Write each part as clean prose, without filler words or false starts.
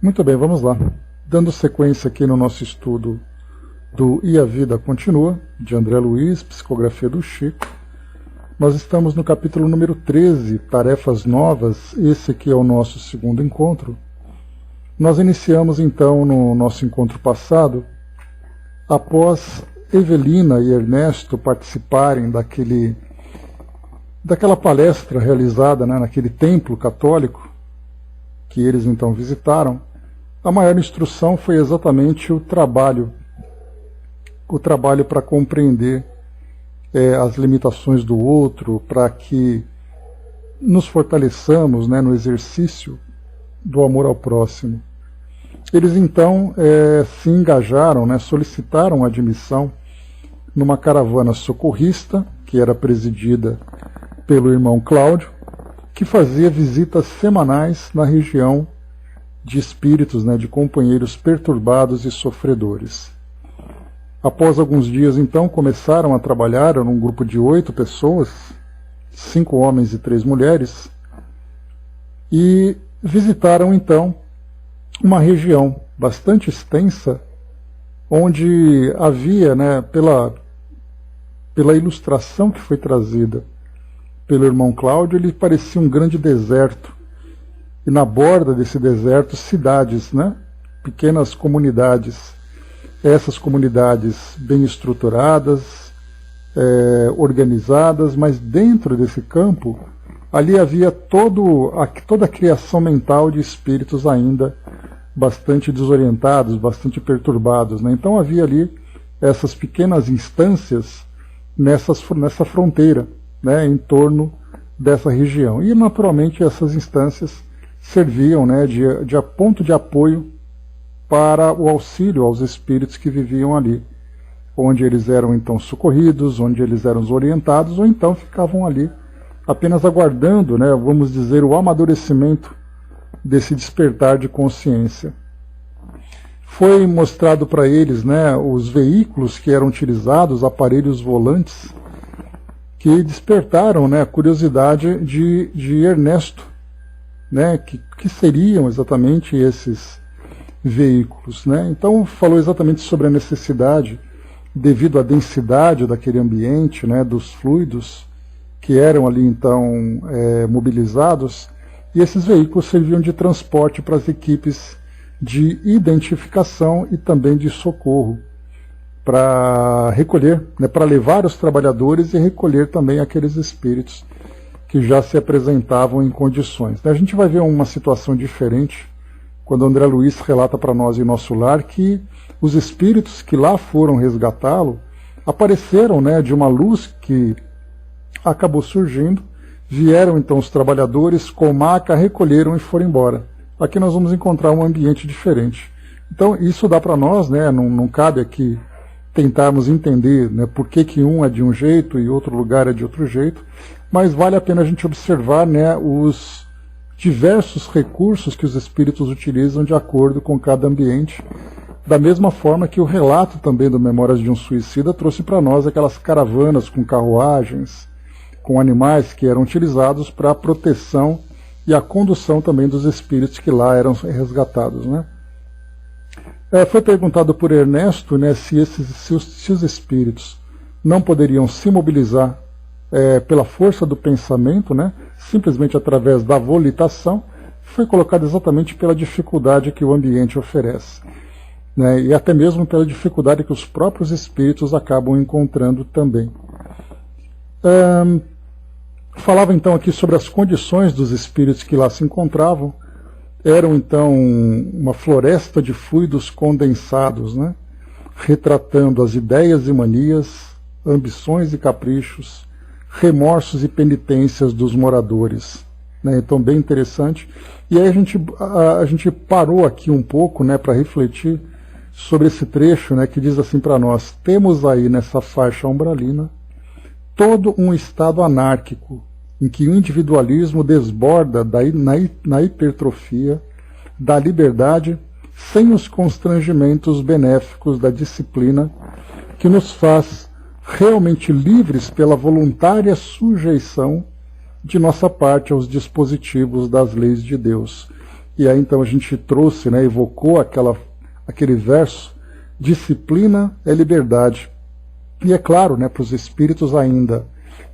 Muito bem, vamos lá. Dando sequência aqui no nosso estudo do E a Vida Continua, de André Luiz, psicografia do Chico. Nós estamos no capítulo número 13, Tarefas Novas. Esse aqui é o nosso segundo encontro. Nós iniciamos então no nosso encontro passado, após Evelina e Ernesto participarem daquela palestra realizada, naquele templo católico que eles então visitaram. A maior instrução foi exatamente o trabalho para compreender as limitações do outro, para que nos fortaleçamos no exercício do amor ao próximo. Eles então se engajaram, solicitaram admissão numa caravana socorrista, que era presidida pelo irmão Cláudio, que fazia visitas semanais na região de espíritos, de companheiros perturbados e sofredores. Após alguns dias, então, começaram a trabalhar num grupo de 8 pessoas, 5 homens e 3 mulheres, e visitaram, então, uma região bastante extensa, onde havia, pela ilustração que foi trazida pelo irmão Cláudio, ele parecia um grande deserto. E na borda desse deserto, cidades, pequenas comunidades. Essas comunidades bem estruturadas, organizadas, mas dentro desse campo, ali havia toda a criação mental de espíritos ainda bastante desorientados, bastante perturbados. Então havia ali essas pequenas instâncias nessa fronteira, em torno dessa região. E naturalmente essas instâncias serviam de ponto de apoio para o auxílio aos espíritos que viviam ali, onde eles eram então socorridos, onde eles eram orientados, ou então ficavam ali apenas aguardando, vamos dizer, o amadurecimento desse despertar de consciência. Foi mostrado para eles os veículos que eram utilizados, aparelhos volantes, que despertaram a curiosidade de Ernesto, que seriam exatamente esses veículos. Então falou exatamente sobre a necessidade, devido à densidade daquele ambiente, dos fluidos que eram ali então mobilizados, e esses veículos serviam de transporte para as equipes de identificação e também de socorro, para recolher, para levar os trabalhadores e recolher também aqueles espíritos que já se apresentavam em condições. A gente vai ver uma situação diferente quando André Luiz relata para nós em Nosso Lar que os espíritos que lá foram resgatá-lo apareceram de uma luz que acabou surgindo, vieram então os trabalhadores com maca, recolheram e foram embora. Aqui nós vamos encontrar um ambiente diferente. Então isso dá para nós, não cabe aqui tentarmos entender por que um é de um jeito e outro lugar é de outro jeito, mas vale a pena a gente observar os diversos recursos que os espíritos utilizam de acordo com cada ambiente, da mesma forma que o relato também do Memórias de um Suicida trouxe para nós aquelas caravanas com carruagens, com animais que eram utilizados para a proteção e a condução também dos espíritos que lá eram resgatados. Foi perguntado por Ernesto se os espíritos não poderiam se mobilizar pela força do pensamento, simplesmente através da volitação. Foi colocado exatamente pela dificuldade que o ambiente oferece, e até mesmo pela dificuldade que os próprios espíritos acabam encontrando também. Falava então aqui sobre as condições dos espíritos que lá se encontravam. Eram então uma floresta de fluidos condensados, retratando as ideias e manias, ambições e caprichos, remorsos e penitências dos moradores. Então bem interessante. E aí a gente parou aqui um pouco para refletir sobre esse trecho que diz assim para nós: temos aí nessa faixa umbralina todo um estado anárquico, em que o individualismo desborda na hipertrofia da liberdade, sem os constrangimentos benéficos da disciplina, que nos faz realmente livres pela voluntária sujeição de nossa parte aos dispositivos das leis de Deus. E aí então a gente trouxe, né, evocou aquele verso, disciplina é liberdade. E é claro, né, para os espíritos ainda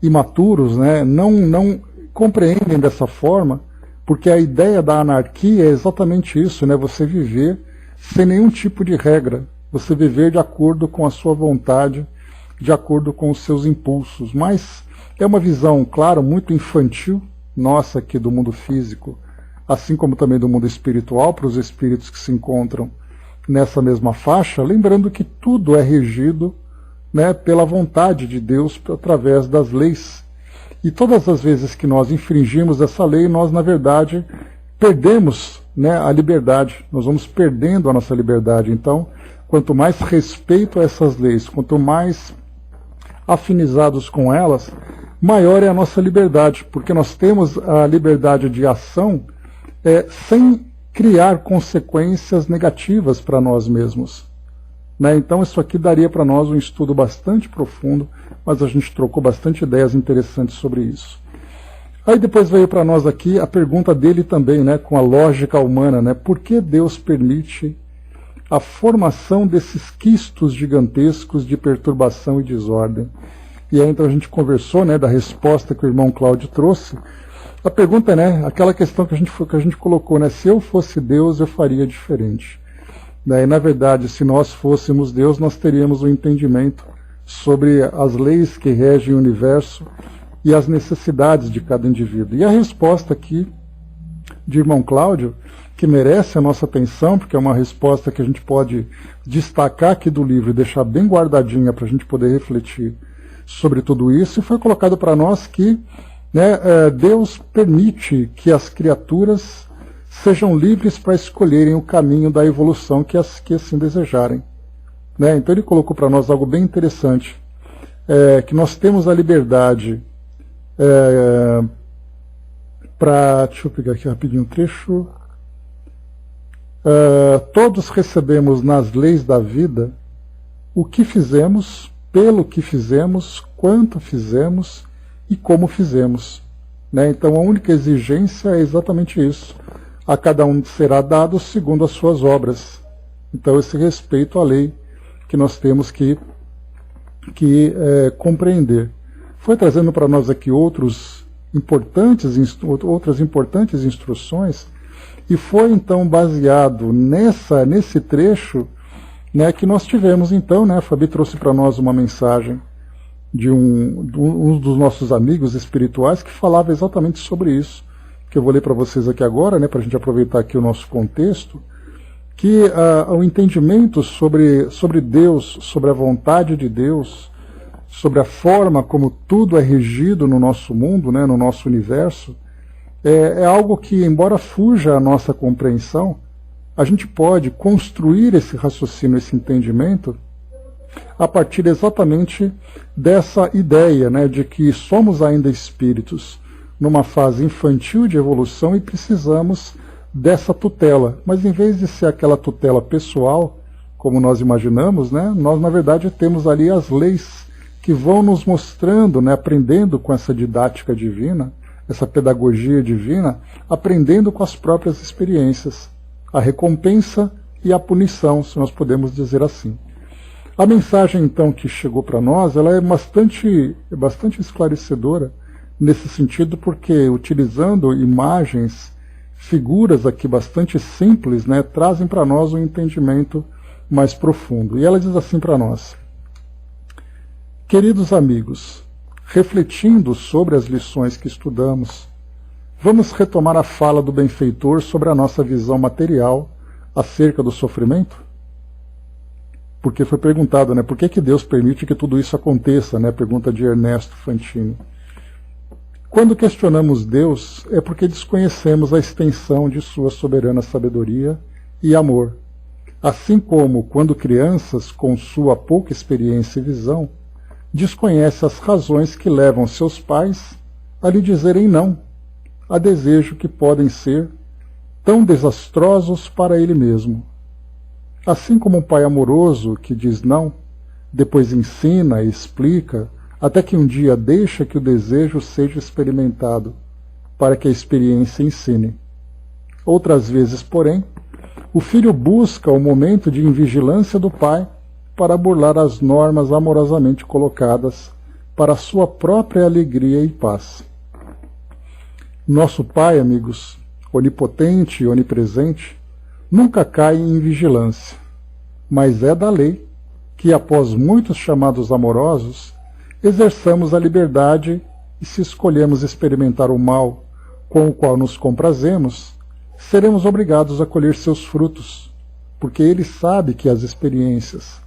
imaturos, né, não compreendem dessa forma, porque a ideia da anarquia é exatamente isso, né, você viver sem nenhum tipo de regra, você viver de acordo com a sua vontade, de acordo com os seus impulsos. Mas é uma visão, claro, muito infantil, nossa aqui do mundo físico, assim como também do mundo espiritual, para os espíritos que se encontram nessa mesma faixa, lembrando que tudo é regido, né, pela vontade de Deus através das leis. E todas as vezes que nós infringimos essa lei, nós, na verdade, perdemos, né, a liberdade, nós vamos perdendo a nossa liberdade. Então, quanto mais respeito a essas leis, quanto mais afinizados com elas, maior é a nossa liberdade, porque nós temos a liberdade de ação sem criar consequências negativas para nós mesmos. Né? Então isso aqui daria para nós um estudo bastante profundo, mas a gente trocou bastante ideias interessantes sobre isso. Aí depois veio para nós aqui a pergunta dele também, né, com a lógica humana, né, por que Deus permite a formação desses quistos gigantescos de perturbação e desordem? E aí então a gente conversou, né, da resposta que o irmão Cláudio trouxe. A pergunta é, né, aquela questão que a gente colocou, né, se eu fosse Deus eu faria diferente. E na verdade, se nós fôssemos Deus, nós teríamos um entendimento sobre as leis que regem o universo e as necessidades de cada indivíduo. E a resposta aqui de irmão Cláudio, que merece a nossa atenção, porque é uma resposta que a gente pode destacar aqui do livro e deixar bem guardadinha para a gente poder refletir sobre tudo isso, e foi colocado para nós que, né, Deus permite que as criaturas sejam livres para escolherem o caminho da evolução que assim desejarem. Né? Então ele colocou para nós algo bem interessante, que nós temos a liberdade para... Deixa eu pegar aqui rapidinho um trecho. Todos recebemos nas leis da vida o que fizemos, pelo que fizemos, quanto fizemos e como fizemos. Né? Então a única exigência é exatamente isso. A cada um será dado segundo as suas obras. Então esse respeito à lei que nós temos que compreender. Foi trazendo para nós aqui outras importantes instruções, e foi então baseado nesse trecho, né, que nós tivemos então, né, a Fabi trouxe para nós uma mensagem de um dos nossos amigos espirituais que falava exatamente sobre isso, que eu vou ler para vocês aqui agora, né, para a gente aproveitar aqui o nosso contexto, que o entendimento sobre Deus, sobre a vontade de Deus, sobre a forma como tudo é regido no nosso mundo, né, no nosso universo, é algo que, embora fuja à nossa compreensão, a gente pode construir esse raciocínio, esse entendimento, a partir exatamente dessa ideia, né, de que somos ainda espíritos numa fase infantil de evolução e precisamos dessa tutela. Mas em vez de ser aquela tutela pessoal, como nós imaginamos, né, nós na verdade temos ali as leis que vão nos mostrando, né, aprendendo com essa didática divina, essa pedagogia divina, aprendendo com as próprias experiências, a recompensa e a punição, se nós podemos dizer assim. A mensagem então que chegou para nós, ela é bastante esclarecedora nesse sentido, porque utilizando imagens, figuras aqui bastante simples, né, trazem para nós um entendimento mais profundo. E ela diz assim para nós: queridos amigos, refletindo sobre as lições que estudamos, vamos retomar a fala do benfeitor sobre a nossa visão material acerca do sofrimento? Porque foi perguntado, né, por que Deus permite que tudo isso aconteça, né, pergunta de Ernesto Fantini. Quando questionamos Deus, é porque desconhecemos a extensão de sua soberana sabedoria e amor, assim como, quando crianças, com sua pouca experiência e visão, desconhece as razões que levam seus pais a lhe dizerem não, a desejo que podem ser tão desastrosos para ele mesmo. Assim como um pai amoroso que diz não, depois ensina e explica, até que um dia deixa que o desejo seja experimentado, para que a experiência ensine. Outras vezes, porém, o filho busca o momento de invigilância do pai para burlar as normas amorosamente colocadas para a sua própria alegria e paz. Nosso Pai, amigos, onipotente e onipresente, nunca cai em vigilância, mas é da lei que, após muitos chamados amorosos, exerçamos a liberdade e, se escolhemos experimentar o mal com o qual nos comprazemos, seremos obrigados a colher seus frutos, porque ele sabe que as experiências,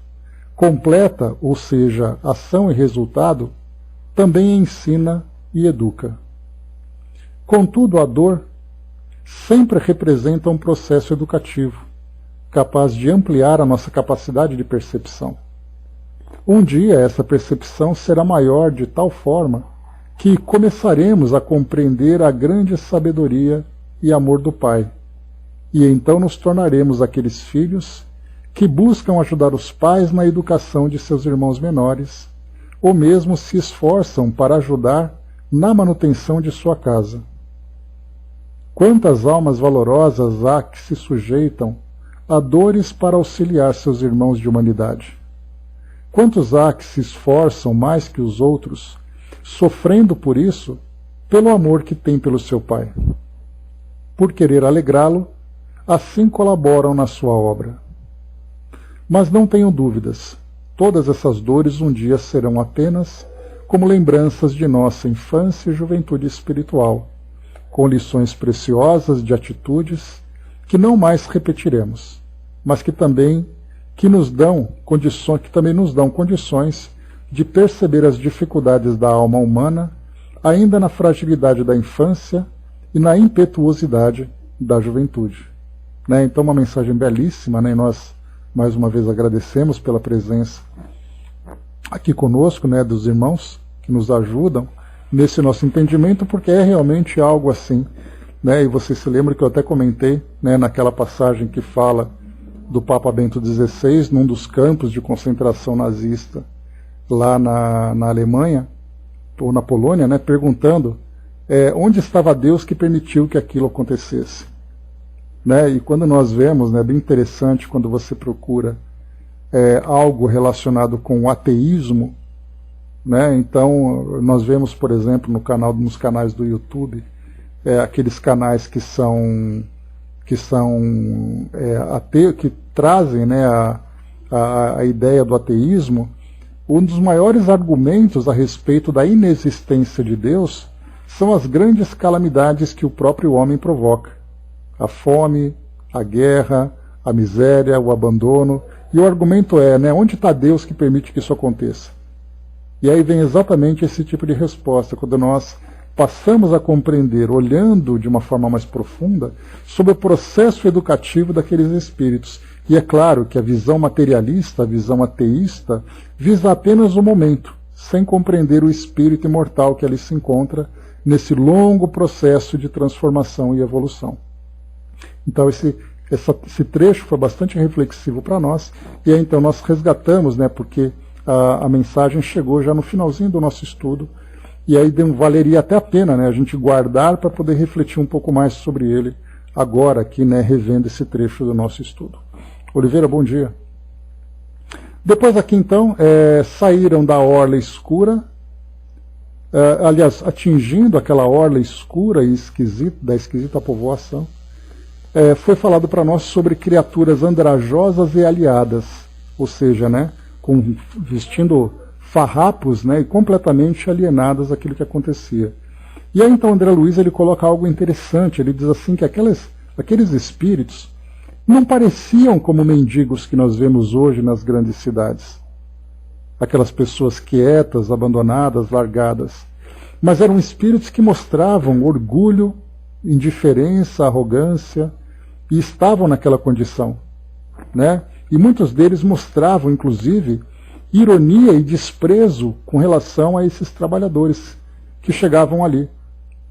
completa, ou seja, ação e resultado, também ensina e educa. Contudo, a dor sempre representa um processo educativo, capaz de ampliar a nossa capacidade de percepção. Um dia essa percepção será maior de tal forma que começaremos a compreender a grande sabedoria e amor do Pai, e então nos tornaremos aqueles filhos que buscam ajudar os pais na educação de seus irmãos menores, ou mesmo se esforçam para ajudar na manutenção de sua casa. Quantas almas valorosas há que se sujeitam a dores para auxiliar seus irmãos de humanidade? Quantos há que se esforçam mais que os outros, sofrendo por isso, pelo amor que têm pelo seu pai? Por querer alegrá-lo, assim colaboram na sua obra. Mas não tenham dúvidas, todas essas dores um dia serão apenas como lembranças de nossa infância e juventude espiritual, com lições preciosas de atitudes que não mais repetiremos, mas que também nos dão condições de perceber as dificuldades da alma humana, ainda na fragilidade da infância e na impetuosidade da juventude. Então, uma mensagem belíssima, e nós mais uma vez agradecemos pela presença aqui conosco, dos irmãos que nos ajudam nesse nosso entendimento, porque é realmente algo assim. E você se lembra que eu até comentei naquela passagem que fala do Papa Bento XVI, num dos campos de concentração nazista lá na Alemanha, ou na Polônia, perguntando onde estava Deus que permitiu que aquilo acontecesse. E quando nós vemos, é bem interessante quando você procura algo relacionado com o ateísmo, então nós vemos, por exemplo, nos canais do YouTube, aqueles canais que trazem a ideia do ateísmo. Um dos maiores argumentos a respeito da inexistência de Deus são as grandes calamidades que o próprio homem provoca. A fome, a guerra, a miséria, o abandono. E o argumento onde está Deus que permite que isso aconteça? E aí vem exatamente esse tipo de resposta, quando nós passamos a compreender, olhando de uma forma mais profunda, sobre o processo educativo daqueles espíritos. E é claro que a visão materialista, a visão ateísta, visa apenas o momento, sem compreender o espírito imortal que ali se encontra nesse longo processo de transformação e evolução. Então esse trecho foi bastante reflexivo para nós, e aí então nós resgatamos, porque a mensagem chegou já no finalzinho do nosso estudo, e aí valeria até a pena a gente guardar para poder refletir um pouco mais sobre ele agora aqui, revendo esse trecho do nosso estudo. Oliveira, bom dia. Depois aqui então, saíram da orla escura, aliás, atingindo aquela orla escura e da esquisita povoação, foi falado para nós sobre criaturas andrajosas e aliadas, ou seja, vestindo farrapos, e completamente alienadas daquilo que acontecia. E aí então André Luiz ele coloca algo interessante, ele diz assim que aqueles espíritos não pareciam como mendigos que nós vemos hoje nas grandes cidades, aquelas pessoas quietas, abandonadas, largadas, mas eram espíritos que mostravam orgulho, indiferença, arrogância, e estavam naquela condição, E muitos deles mostravam, inclusive, ironia e desprezo com relação a esses trabalhadores que chegavam ali.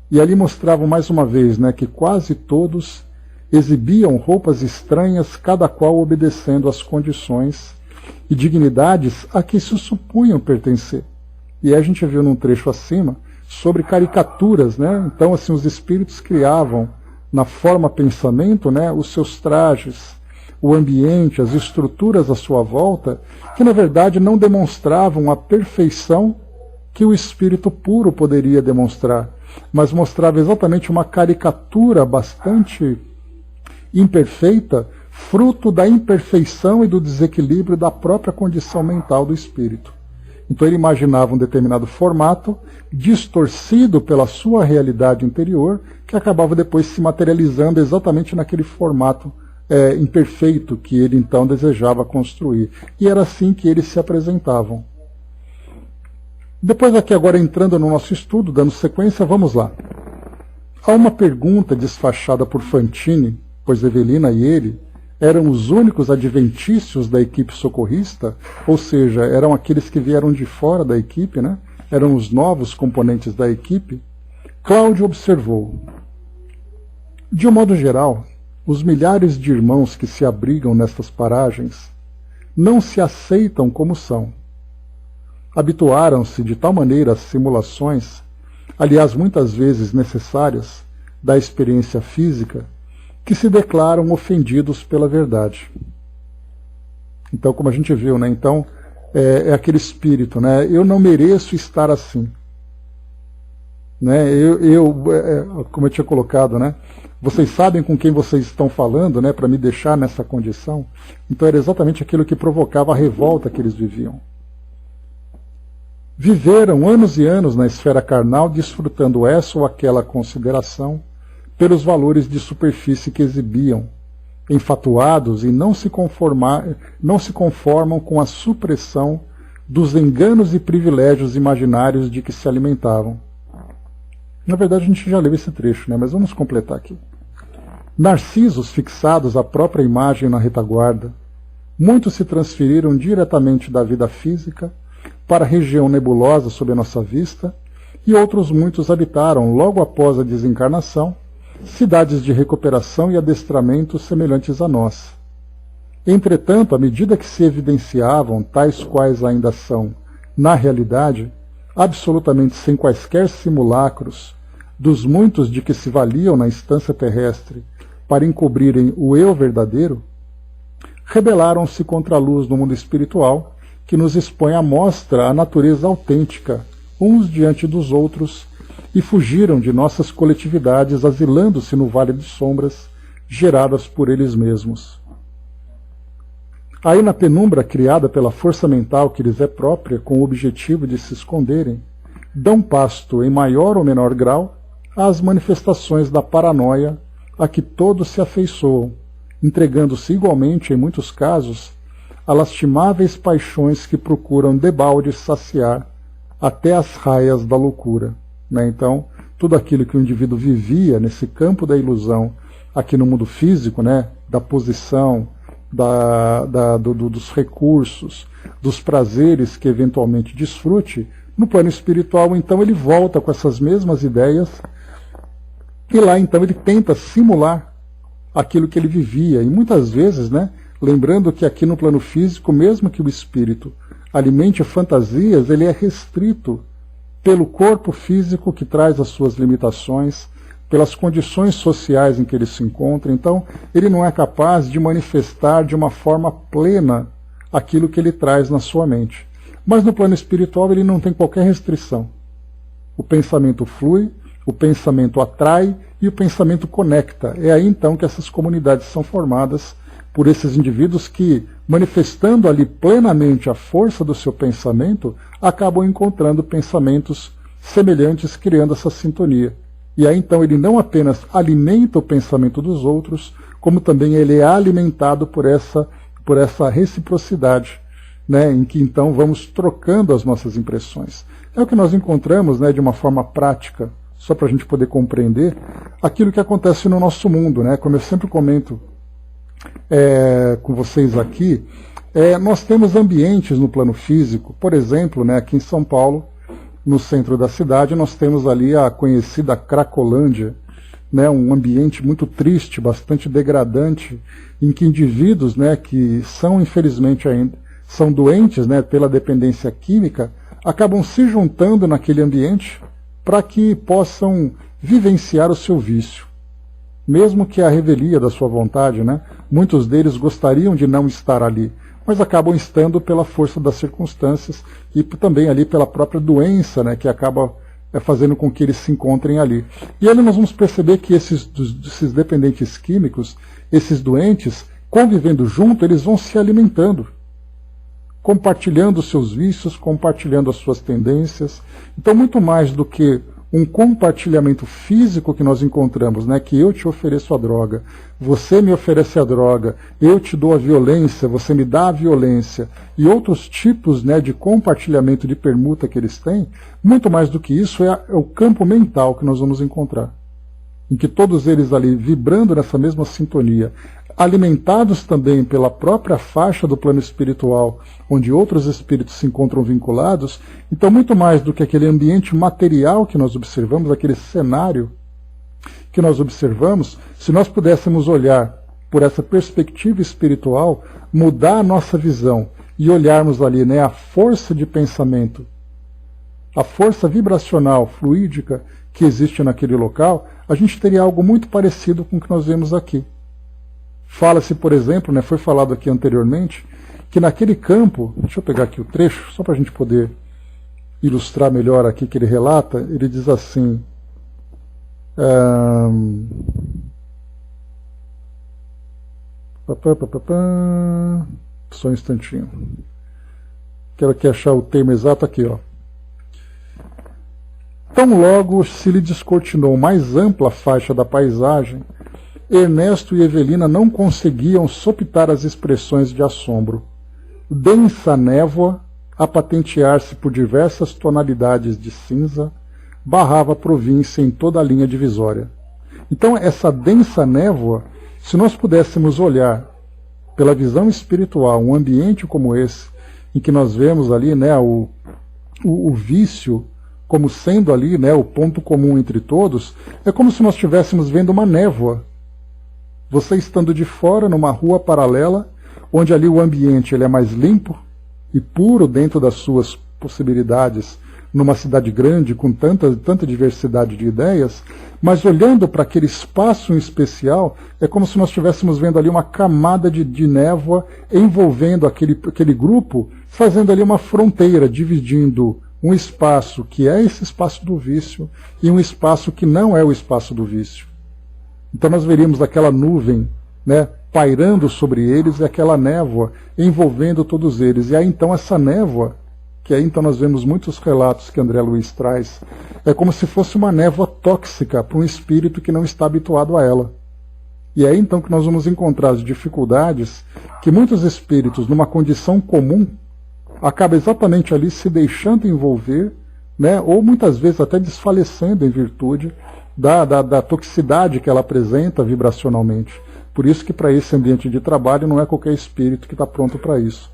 E ali mostravam mais uma vez, que quase todos exibiam roupas estranhas, cada qual obedecendo às condições e dignidades a que se supunham pertencer. E aí a gente viu num trecho acima sobre caricaturas, Então, assim, os espíritos criavam na forma pensamento, né, os seus trajes, o ambiente, as estruturas à sua volta, que na verdade não demonstravam a perfeição que o espírito puro poderia demonstrar, mas mostrava exatamente uma caricatura bastante imperfeita, fruto da imperfeição e do desequilíbrio da própria condição mental do espírito. Então ele imaginava um determinado formato, distorcido pela sua realidade interior, que acabava depois se materializando exatamente naquele formato imperfeito que ele então desejava construir. E era assim que eles se apresentavam. Depois aqui agora entrando no nosso estudo, dando sequência, vamos lá. Há uma pergunta desfachada por Fantini, pois Evelina e ele eram os únicos adventícios da equipe socorrista, ou seja, eram aqueles que vieram de fora da equipe, né? Eram os novos componentes da equipe. Cláudio observou: de um modo geral, os milhares de irmãos que se abrigam nestas paragens não se aceitam como são. Habituaram-se de tal maneira às simulações, aliás muitas vezes necessárias, da experiência física, que se declaram ofendidos pela verdade. Então, como a gente viu, né? Então, é aquele espírito, né? Eu não mereço estar assim. Né? Como eu tinha colocado, né? Vocês sabem com quem vocês estão falando, né? Para me deixar nessa condição. Então, era exatamente aquilo que provocava a revolta que eles viviam. Viveram anos e anos na esfera carnal, desfrutando essa ou aquela consideração pelos valores de superfície que exibiam, enfatuados e não se conformam com a supressão dos enganos e privilégios imaginários de que se alimentavam. Na verdade, a gente já leu esse trecho, né? Mas vamos completar aqui. Narcisos fixados à própria imagem na retaguarda, muitos se transferiram diretamente da vida física para a região nebulosa sob a nossa vista, e outros muitos habitaram, logo após a desencarnação, cidades de recuperação e adestramento semelhantes a nós. Entretanto, à medida que se evidenciavam tais quais ainda são, na realidade, absolutamente sem quaisquer simulacros, dos muitos de que se valiam na instância terrestre para encobrirem o eu verdadeiro, rebelaram-se contra a luz do mundo espiritual, que nos expõe à mostra a natureza autêntica, uns diante dos outros, e fugiram de nossas coletividades, asilando-se no vale de sombras, geradas por eles mesmos. Aí na penumbra criada pela força mental que lhes é própria, com o objetivo de se esconderem, dão pasto, em maior ou menor grau, às manifestações da paranoia a que todos se afeiçoam, entregando-se igualmente, em muitos casos, a lastimáveis paixões que procuram debalde saciar até as raias da loucura. Né? Então, tudo aquilo que o indivíduo vivia nesse campo da ilusão, aqui no mundo físico, né? Da posição, dos recursos, dos prazeres que eventualmente desfrute, no plano espiritual, então, ele volta com essas mesmas ideias e lá, então, ele tenta simular aquilo que ele vivia. E muitas vezes, né? Lembrando que aqui no plano físico, mesmo que o espírito alimente fantasias, ele é restrito pelo corpo físico que traz as suas limitações, pelas condições sociais em que ele se encontra. Então, ele não é capaz de manifestar de uma forma plena aquilo que ele traz na sua mente. Mas no plano espiritual ele não tem qualquer restrição. O pensamento flui, o pensamento atrai e o pensamento conecta. É aí então que essas comunidades são formadas por esses indivíduos que, manifestando ali plenamente a força do seu pensamento, acabam encontrando pensamentos semelhantes, criando essa sintonia. E aí então ele não apenas alimenta o pensamento dos outros, como também ele é alimentado por essa reciprocidade, né, em que então vamos trocando as nossas impressões. É o que nós encontramos, né, de uma forma prática, só para a gente poder compreender aquilo que acontece no nosso mundo, né, como eu sempre comento com vocês aqui, nós temos ambientes no plano físico, por exemplo, né, aqui em São Paulo, no centro da cidade, nós temos ali a conhecida Cracolândia, né, um ambiente muito triste, bastante degradante, em que indivíduos, né, que são, infelizmente, ainda são doentes, né, pela dependência química, acabam se juntando naquele ambiente para que possam vivenciar o seu vício. mesmo que a revelia da sua vontade, né? Muitos deles gostariam de não estar ali, mas acabam estando pela força das circunstâncias e também ali pela própria doença, né? Que acaba fazendo com que eles se encontrem ali. E ali nós vamos perceber que esses dependentes químicos, esses doentes, convivendo junto, eles vão se alimentando, compartilhando os seus vícios, compartilhando as suas tendências. Então, muito mais do que um compartilhamento físico que nós encontramos, né, que eu te ofereço a droga, você me oferece a droga, eu te dou a violência, você me dá a violência, e outros tipos, né, de compartilhamento de permuta que eles têm, muito mais do que isso é o campo mental que nós vamos encontrar, em que todos eles ali vibrando nessa mesma sintonia, alimentados também pela própria faixa do plano espiritual, onde outros espíritos se encontram vinculados. Então, muito mais do que aquele ambiente material que nós observamos, aquele cenário que nós observamos, se nós pudéssemos olhar por essa perspectiva espiritual, mudar a nossa visão e olharmos ali, né, a força de pensamento, a força vibracional, fluídica que existe naquele local, a gente teria algo muito parecido com o que nós vemos aqui. Fala-se, por exemplo, né, foi falado aqui anteriormente, que naquele campo, deixa eu pegar aqui o trecho, só para a gente poder ilustrar melhor aqui que ele relata, ele diz assim, só um instantinho, quero aqui achar o termo exato aqui, ó. Tão logo se lhe descortinou mais ampla faixa da paisagem, Ernesto e Evelina não conseguiam sopitar as expressões de assombro. Densa névoa, a patentear-se por diversas tonalidades de cinza, barrava a província em toda a linha divisória. Então, essa densa névoa, se nós pudéssemos olhar pela visão espiritual um ambiente como esse, em que nós vemos ali, né, o vício como sendo ali, né, o ponto comum entre todos, é como se nós estivéssemos vendo uma névoa. Você estando de fora, numa rua paralela, onde ali o ambiente ele é mais limpo e puro dentro das suas possibilidades, numa cidade grande, com tanta diversidade de ideias, mas olhando para aquele espaço em especial, é como se nós estivéssemos vendo ali uma camada de névoa envolvendo aquele grupo, fazendo ali uma fronteira, dividindo um espaço que é esse espaço do vício e um espaço que não é o espaço do vício. Então nós veríamos aquela nuvem, né, pairando sobre eles e aquela névoa envolvendo todos eles. E aí então essa névoa, que aí então nós vemos muitos relatos que André Luiz traz, é como se fosse uma névoa tóxica para um espírito que não está habituado a ela. E é aí então que nós vamos encontrar as dificuldades que muitos espíritos, numa condição comum, acabam exatamente ali se deixando envolver, né, ou muitas vezes até desfalecendo em virtude da toxicidade que ela apresenta vibracionalmente. Por isso que para esse ambiente de trabalho não é qualquer espírito que está pronto para isso.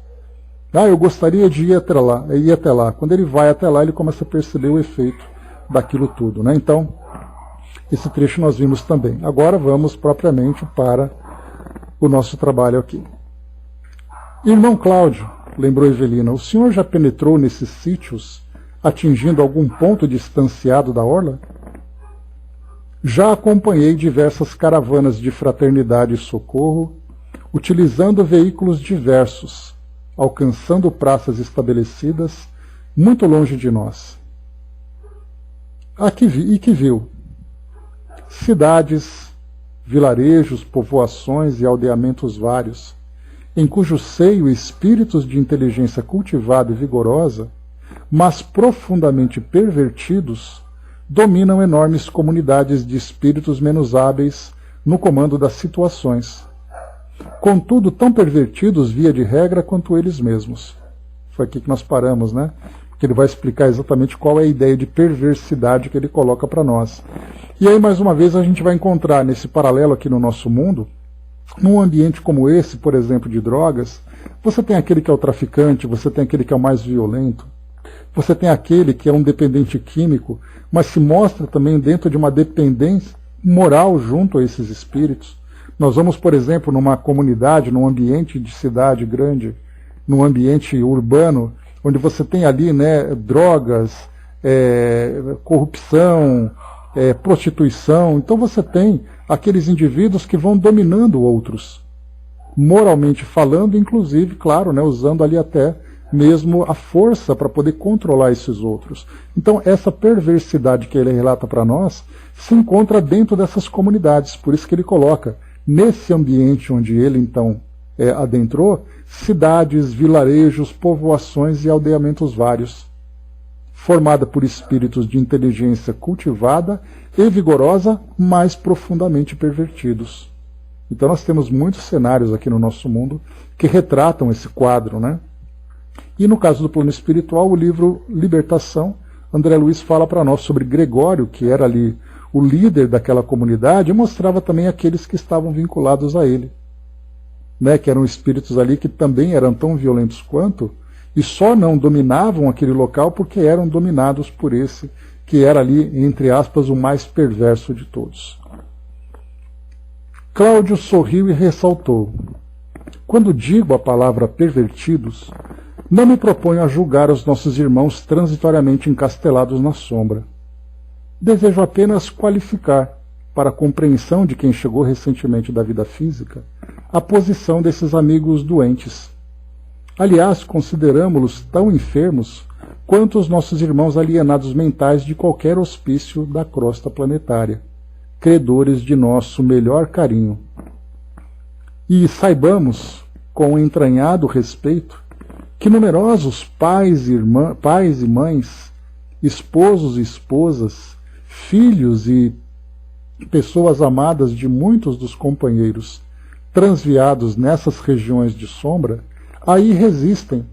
Eu gostaria de ir até lá. Quando ele vai até lá, ele começa a perceber o efeito daquilo tudo, né? Então, esse trecho nós vimos também. Agora vamos propriamente para o nosso trabalho aqui. Irmão Cláudio, lembrou Evelina, o senhor já penetrou nesses sítios, atingindo algum ponto distanciado da orla? Já acompanhei diversas caravanas de fraternidade e socorro, utilizando veículos diversos, alcançando praças estabelecidas muito longe de nós. Que viu cidades, vilarejos, povoações e aldeamentos vários, em cujo seio espíritos de inteligência cultivada e vigorosa, mas profundamente pervertidos, dominam enormes comunidades de espíritos menos hábeis no comando das situações, contudo tão pervertidos via de regra quanto eles mesmos. Foi aqui que nós paramos, né? Porque ele vai explicar exatamente qual é a ideia de perversidade que ele coloca para nós. E aí, mais uma vez, a gente vai encontrar nesse paralelo aqui no nosso mundo, num ambiente como esse, por exemplo, de drogas, você tem aquele que é o traficante, você tem aquele que é o mais violento, você tem aquele que é um dependente químico, mas se mostra também dentro de uma dependência moral junto a esses espíritos. Nós vamos, por exemplo, numa comunidade, num ambiente de cidade grande, num ambiente urbano, onde você tem ali, né, drogas, corrupção, prostituição. Então você tem aqueles indivíduos que vão dominando outros, moralmente falando, inclusive, claro, né, usando ali até mesmo a força para poder controlar esses outros. Então essa perversidade que ele relata para nós se encontra dentro dessas comunidades, por isso que ele coloca nesse ambiente onde ele então adentrou, cidades, vilarejos, povoações e aldeamentos vários, formada por espíritos de inteligência cultivada e vigorosa, mas profundamente pervertidos. Então nós temos muitos cenários aqui no nosso mundo que retratam esse quadro, né? E no caso do plano espiritual, o livro Libertação, André Luiz fala para nós sobre Gregório, que era ali o líder daquela comunidade, e mostrava também aqueles que estavam vinculados a ele, né, que eram espíritos ali que também eram tão violentos quanto, e só não dominavam aquele local porque eram dominados por esse, que era ali, entre aspas, o mais perverso de todos. Cláudio sorriu e ressaltou: quando digo a palavra pervertidos, não me proponho a julgar os nossos irmãos transitoriamente encastelados na sombra. Desejo apenas qualificar, para a compreensão de quem chegou recentemente da vida física, a posição desses amigos doentes. Aliás, consideramo-los tão enfermos quanto os nossos irmãos alienados mentais de qualquer hospício da crosta planetária, credores de nosso melhor carinho. E saibamos, com entranhado respeito, que numerosos pais e mães, esposos e esposas, filhos e pessoas amadas de muitos dos companheiros transviados nessas regiões de sombra, aí residem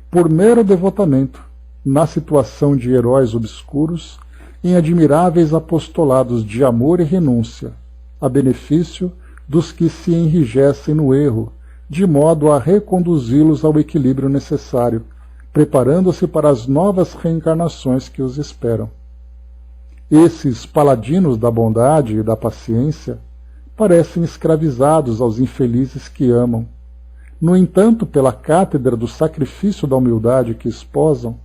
por mero devotamento, na situação de heróis obscuros, em admiráveis apostolados de amor e renúncia, a benefício dos que se enrijecem no erro, de modo a reconduzi-los ao equilíbrio necessário, preparando-se para as novas reencarnações que os esperam. Esses paladinos da bondade e da paciência parecem escravizados aos infelizes que amam. No entanto, pela cátedra do sacrifício da humildade que esposam,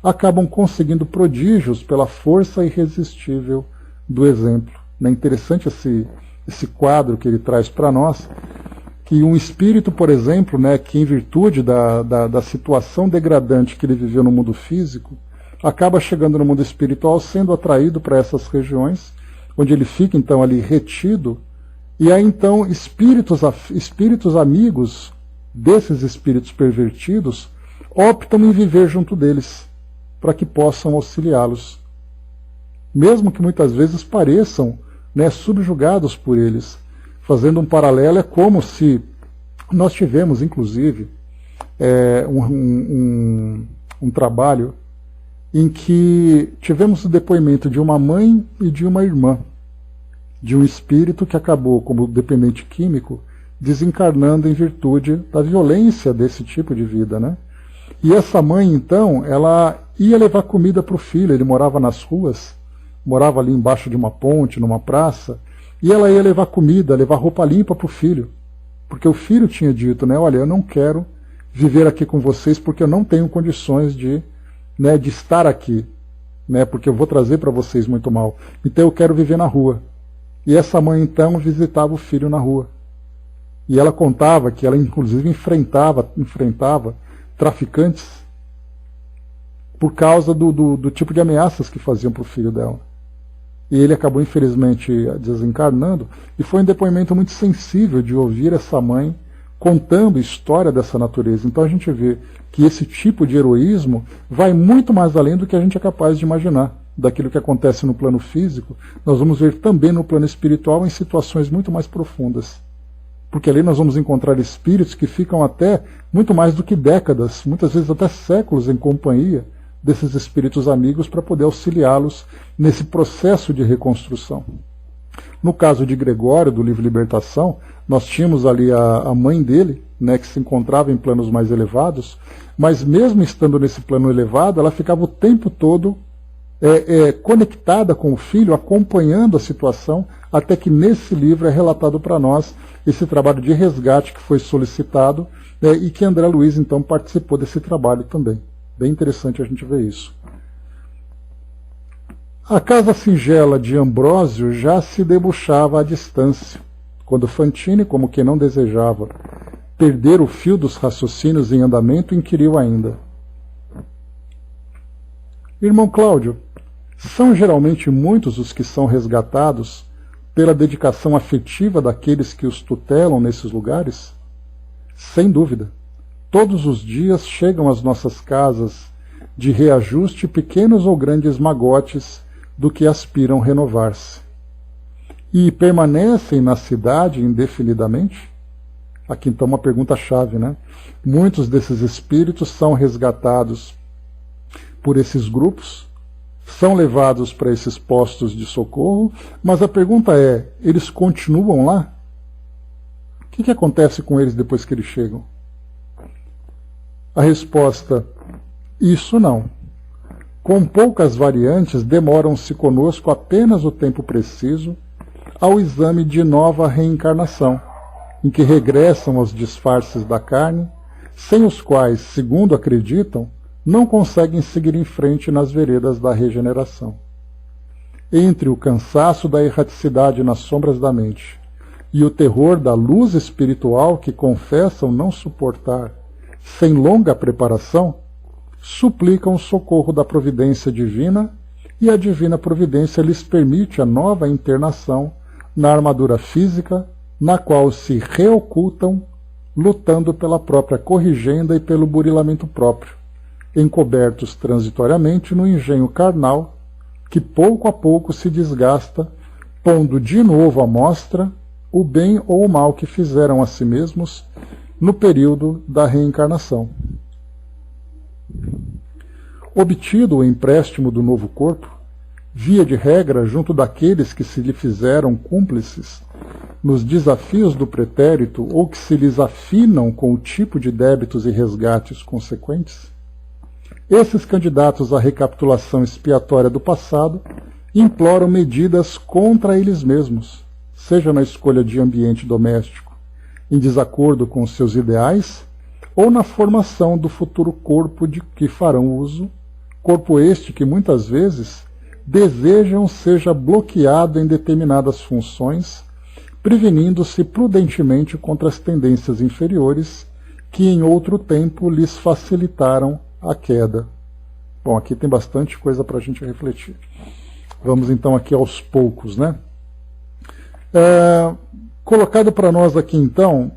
acabam conseguindo prodígios pela força irresistível do exemplo. É interessante esse quadro que ele traz para nós, que um espírito, por exemplo, né, que em virtude da situação degradante que ele viveu no mundo físico, acaba chegando no mundo espiritual, sendo atraído para essas regiões, onde ele fica então ali retido, e aí então espíritos amigos desses espíritos pervertidos optam em viver junto deles, para que possam auxiliá-los. Mesmo que muitas vezes pareçam, né, subjugados por eles. Fazendo um paralelo, é como se nós tivemos, inclusive, um trabalho em que tivemos o depoimento de uma mãe e de uma irmã, de um espírito que acabou, como dependente químico, desencarnando em virtude da violência desse tipo de vida, né? E essa mãe, então, ela ia levar comida para o filho, ele morava nas ruas, morava ali embaixo de uma ponte, numa praça, e ela ia levar comida, levar roupa limpa para o filho, porque o filho tinha dito, né, olha, eu não quero viver aqui com vocês porque eu não tenho condições de estar aqui, né, porque eu vou trazer para vocês muito mal, então eu quero viver na rua. E essa mãe, então, visitava o filho na rua. E ela contava que ela, inclusive, enfrentava traficantes por causa do tipo de ameaças que faziam para o filho dela. E ele acabou, infelizmente, desencarnando, e foi um depoimento muito sensível de ouvir essa mãe contando história dessa natureza. Então a gente vê que esse tipo de heroísmo vai muito mais além do que a gente é capaz de imaginar. Daquilo que acontece no plano físico, nós vamos ver também no plano espiritual em situações muito mais profundas. Porque ali nós vamos encontrar espíritos que ficam até muito mais do que décadas, muitas vezes até séculos em companhia desses espíritos amigos para poder auxiliá-los nesse processo de reconstrução. No caso de Gregório, do livro Libertação, nós tínhamos ali a mãe dele, né, que se encontrava em planos mais elevados, mas mesmo estando nesse plano elevado, ela ficava o tempo todo conectada com o filho, acompanhando a situação, até que nesse livro é relatado para nós esse trabalho de resgate que foi solicitado, e que André Luiz então participou desse trabalho também. Bem interessante a gente ver isso. A casa singela de Ambrósio já se debuxava à distância, quando Fantine, como que não desejava perder o fio dos raciocínios em andamento, inquiriu ainda: Irmão Cláudio, são geralmente muitos os que são resgatados pela dedicação afetiva daqueles que os tutelam nesses lugares? Sem dúvida. Todos os dias chegam às nossas casas de reajuste pequenos ou grandes magotes do que aspiram renovar-se. E permanecem na cidade indefinidamente? Aqui então uma pergunta-chave, né? Muitos desses espíritos são resgatados por esses grupos, são levados para esses postos de socorro, mas a pergunta é, eles continuam lá? O que acontece com eles depois que eles chegam? A resposta, isso não. Com poucas variantes, demoram-se conosco apenas o tempo preciso ao exame de nova reencarnação, em que regressam aos disfarces da carne, sem os quais, segundo acreditam, não conseguem seguir em frente nas veredas da regeneração. Entre o cansaço da erraticidade nas sombras da mente e o terror da luz espiritual que confessam não suportar sem longa preparação, suplicam o socorro da providência divina, e a divina providência lhes permite a nova internação na armadura física, na qual se reocultam, lutando pela própria corrigenda e pelo burilamento próprio, encobertos transitoriamente no engenho carnal, que pouco a pouco se desgasta, pondo de novo à mostra o bem ou o mal que fizeram a si mesmos no período da reencarnação. Obtido o empréstimo do novo corpo, via de regra junto daqueles que se lhe fizeram cúmplices nos desafios do pretérito ou que se lhes afinam com o tipo de débitos e resgates consequentes, esses candidatos à recapitulação expiatória do passado imploram medidas contra eles mesmos, seja na escolha de ambiente doméstico, em desacordo com os seus ideais, ou na formação do futuro corpo de que farão uso, corpo este que muitas vezes desejam seja bloqueado em determinadas funções, prevenindo-se prudentemente contra as tendências inferiores que em outro tempo lhes facilitaram a queda. Bom, aqui tem bastante coisa para a gente refletir. Vamos então aqui aos poucos, né? Colocado para nós aqui então,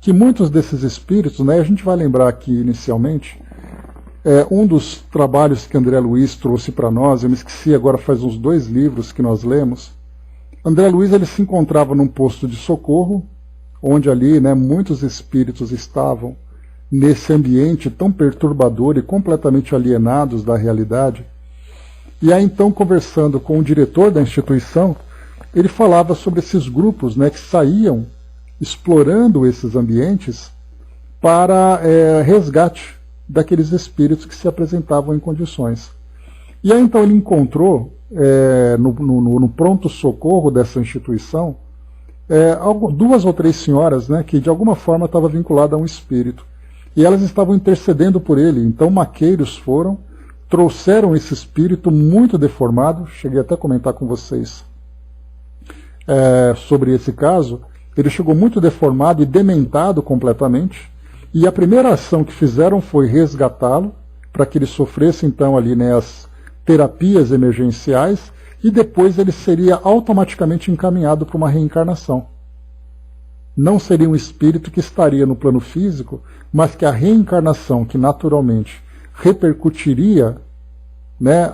que muitos desses espíritos, né, a gente vai lembrar aqui inicialmente, um dos trabalhos que André Luiz trouxe para nós, eu me esqueci agora, faz uns 2 livros que nós lemos. André Luiz ele se encontrava num posto de socorro, onde ali, né, muitos espíritos estavam nesse ambiente tão perturbador e completamente alienados da realidade. E aí então, conversando com o diretor da instituição, ele falava sobre esses grupos, né, que saíam explorando esses ambientes para resgate daqueles espíritos que se apresentavam em condições. E aí então ele encontrou no pronto-socorro dessa instituição 2 ou 3 senhoras, né, que de alguma forma estavam vinculadas a um espírito. E elas estavam intercedendo por ele. Então maqueiros foram, trouxeram esse espírito muito deformado, cheguei até a comentar com vocês sobre esse caso. Ele chegou muito deformado e dementado completamente, e a primeira ação que fizeram foi resgatá-lo, para que ele sofresse então ali, né, as terapias emergenciais, e depois ele seria automaticamente encaminhado para uma reencarnação. Não seria um espírito que estaria no plano físico, mas que a reencarnação, que naturalmente repercutiria, né,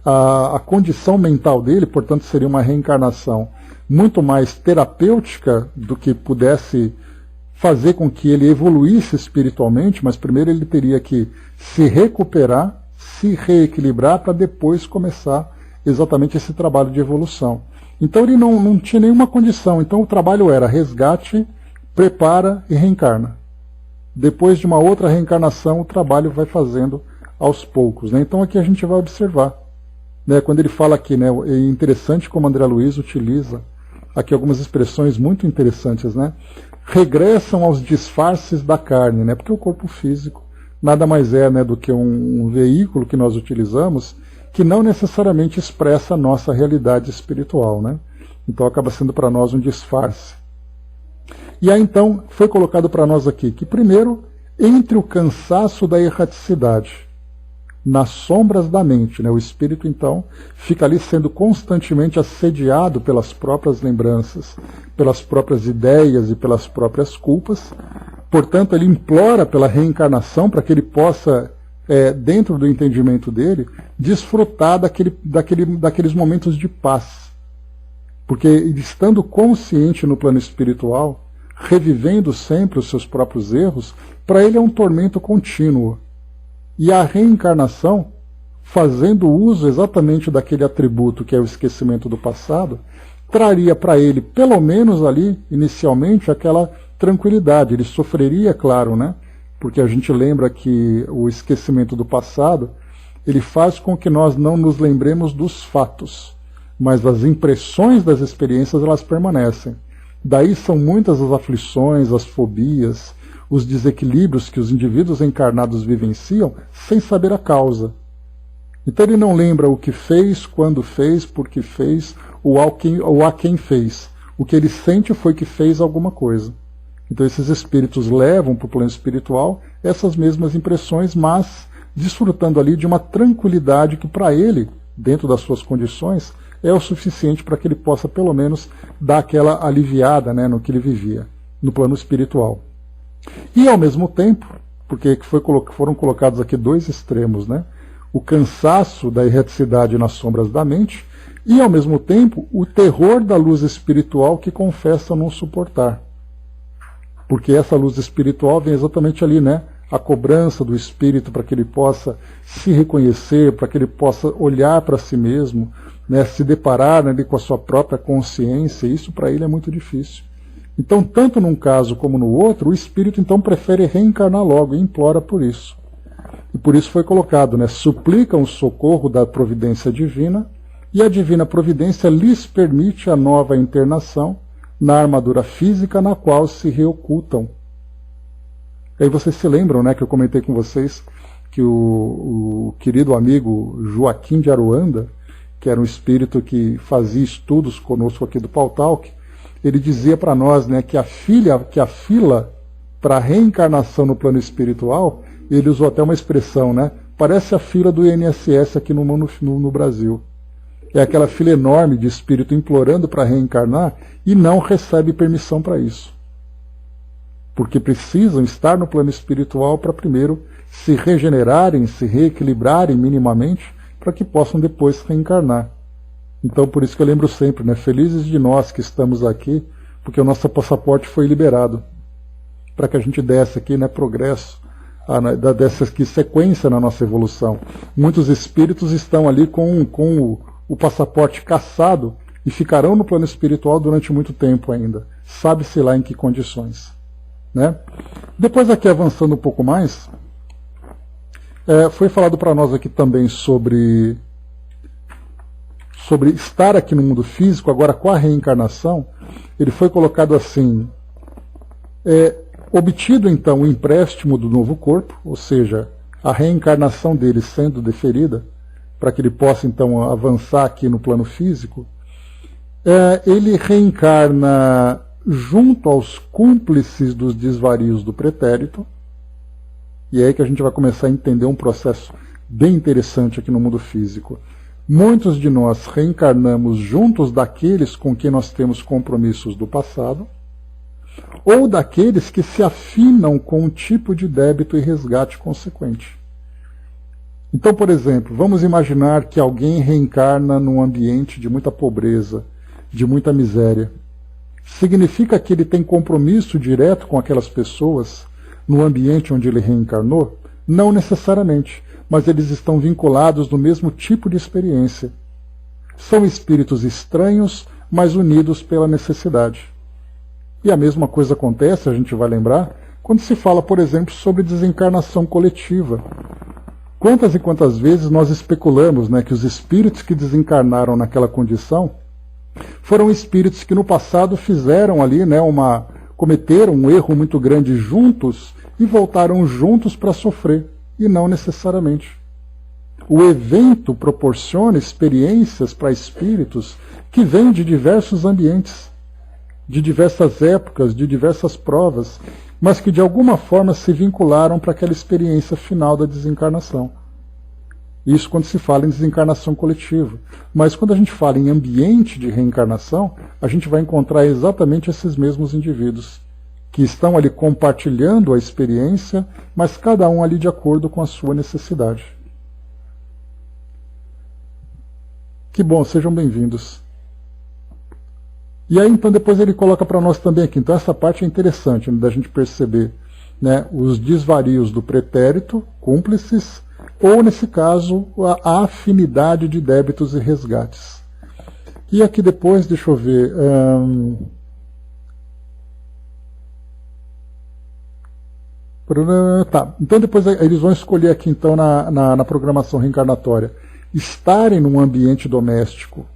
a condição mental dele, portanto seria uma reencarnação muito mais terapêutica do que pudesse fazer com que ele evoluísse espiritualmente, mas primeiro ele teria que se recuperar, se reequilibrar, para depois começar exatamente esse trabalho de evolução. Então ele não tinha nenhuma condição, então o trabalho era resgate, prepara e reencarna. Depois de uma outra reencarnação, o trabalho vai fazendo aos poucos, né? Então aqui a gente vai observar, né, quando ele fala aqui, né, é interessante como André Luiz utiliza aqui algumas expressões muito interessantes, né? Regressam aos disfarces da carne, né? Porque o corpo físico nada mais é, né, do que um veículo que nós utilizamos, que não necessariamente expressa a nossa realidade espiritual, né? Então acaba sendo para nós um disfarce. E aí então foi colocado para nós aqui que primeiro, entre o cansaço da erraticidade, nas sombras da mente, né? O espírito então fica ali sendo constantemente assediado pelas próprias lembranças, pelas próprias ideias e pelas próprias culpas. Portanto, ele implora pela reencarnação para que ele possa, dentro do entendimento dele, desfrutar daqueles momentos de paz. Porque ele, estando consciente no plano espiritual, revivendo sempre os seus próprios erros, para ele é um tormento contínuo. E a reencarnação, fazendo uso exatamente daquele atributo que é o esquecimento do passado, traria para ele, pelo menos ali, inicialmente, aquela tranquilidade. Ele sofreria, claro, né? Porque a gente lembra que o esquecimento do passado, ele faz com que nós não nos lembremos dos fatos, mas as impressões das experiências, elas permanecem. Daí são muitas as aflições, as fobias, os desequilíbrios que os indivíduos encarnados vivenciam sem saber a causa. Então ele não lembra o que fez, quando fez, por que fez, ou a quem fez. O que ele sente foi que fez alguma coisa. Então esses espíritos levam para o plano espiritual essas mesmas impressões, mas desfrutando ali de uma tranquilidade que para ele, dentro das suas condições, é o suficiente para que ele possa pelo menos dar aquela aliviada, né, no que ele vivia, no plano espiritual. E ao mesmo tempo, porque foram colocados aqui dois extremos, né? O cansaço da erraticidade nas sombras da mente e ao mesmo tempo o terror da luz espiritual que confessa não suportar. Porque essa luz espiritual vem exatamente ali, né? A cobrança do espírito para que ele possa se reconhecer, para que ele possa olhar para si mesmo, né? Se deparar, né, com a sua própria consciência, isso para ele é muito difícil. Então, tanto num caso como no outro, o espírito então prefere reencarnar logo e implora por isso. E por isso foi colocado, né? Suplicam o socorro da providência divina e a divina providência lhes permite a nova internação na armadura física na qual se reocultam. E aí vocês se lembram, né, que eu comentei com vocês que o querido amigo Joaquim de Aruanda, que era um espírito que fazia estudos conosco aqui do Pautalk, ele dizia para nós, né, que a fila para a reencarnação no plano espiritual, ele usou até uma expressão, né, parece a fila do INSS aqui no Brasil. É aquela fila enorme de espírito implorando para reencarnar e não recebe permissão para isso. Porque precisam estar no plano espiritual para primeiro se regenerarem, se reequilibrarem minimamente, para que possam depois reencarnar. Então, por isso que eu lembro sempre, né? Felizes de nós que estamos aqui, porque o nosso passaporte foi liberado, para que a gente desse aqui, né, progresso, dessa aqui sequência na nossa evolução. Muitos espíritos estão ali com o passaporte cassado e ficarão no plano espiritual durante muito tempo ainda. Sabe-se lá em que condições, né? Depois aqui, avançando um pouco mais, foi falado para nós aqui também sobre estar aqui no mundo físico, agora com a reencarnação. Ele foi colocado assim: obtido então o empréstimo do novo corpo, ou seja, a reencarnação dele sendo deferida, para que ele possa então avançar aqui no plano físico, ele reencarna junto aos cúmplices dos desvarios do pretérito, e é aí que a gente vai começar a entender um processo bem interessante aqui no mundo físico. Muitos de nós reencarnamos juntos daqueles com quem nós temos compromissos do passado, ou daqueles que se afinam com um tipo de débito e resgate consequente. Então, por exemplo, vamos imaginar que alguém reencarna num ambiente de muita pobreza, de muita miséria. Significa que ele tem compromisso direto com aquelas pessoas no ambiente onde ele reencarnou? Não necessariamente, mas eles estão vinculados no mesmo tipo de experiência. São espíritos estranhos, mas unidos pela necessidade. E a mesma coisa acontece, a gente vai lembrar, quando se fala, por exemplo, sobre desencarnação coletiva. Quantas e quantas vezes nós especulamos, né, que os espíritos que desencarnaram naquela condição foram espíritos que no passado fizeram ali, né, cometeram um erro muito grande juntos e voltaram juntos para sofrer, e não necessariamente. O evento proporciona experiências para espíritos que vêm de diversos ambientes, de diversas épocas, de diversas provas, mas que de alguma forma se vincularam para aquela experiência final da desencarnação. Isso quando se fala em desencarnação coletiva. Mas quando a gente fala em ambiente de reencarnação, a gente vai encontrar exatamente esses mesmos indivíduos, que estão ali compartilhando a experiência, mas cada um ali de acordo com a sua necessidade. Que bom, sejam bem-vindos. E aí então depois ele coloca para nós também aqui, então essa parte é interessante, né, da gente perceber, né, os desvarios do pretérito, cúmplices, ou nesse caso a afinidade de débitos e resgates. E aqui depois, deixa eu ver, tá, então depois eles vão escolher aqui então na programação reencarnatória, estarem num ambiente doméstico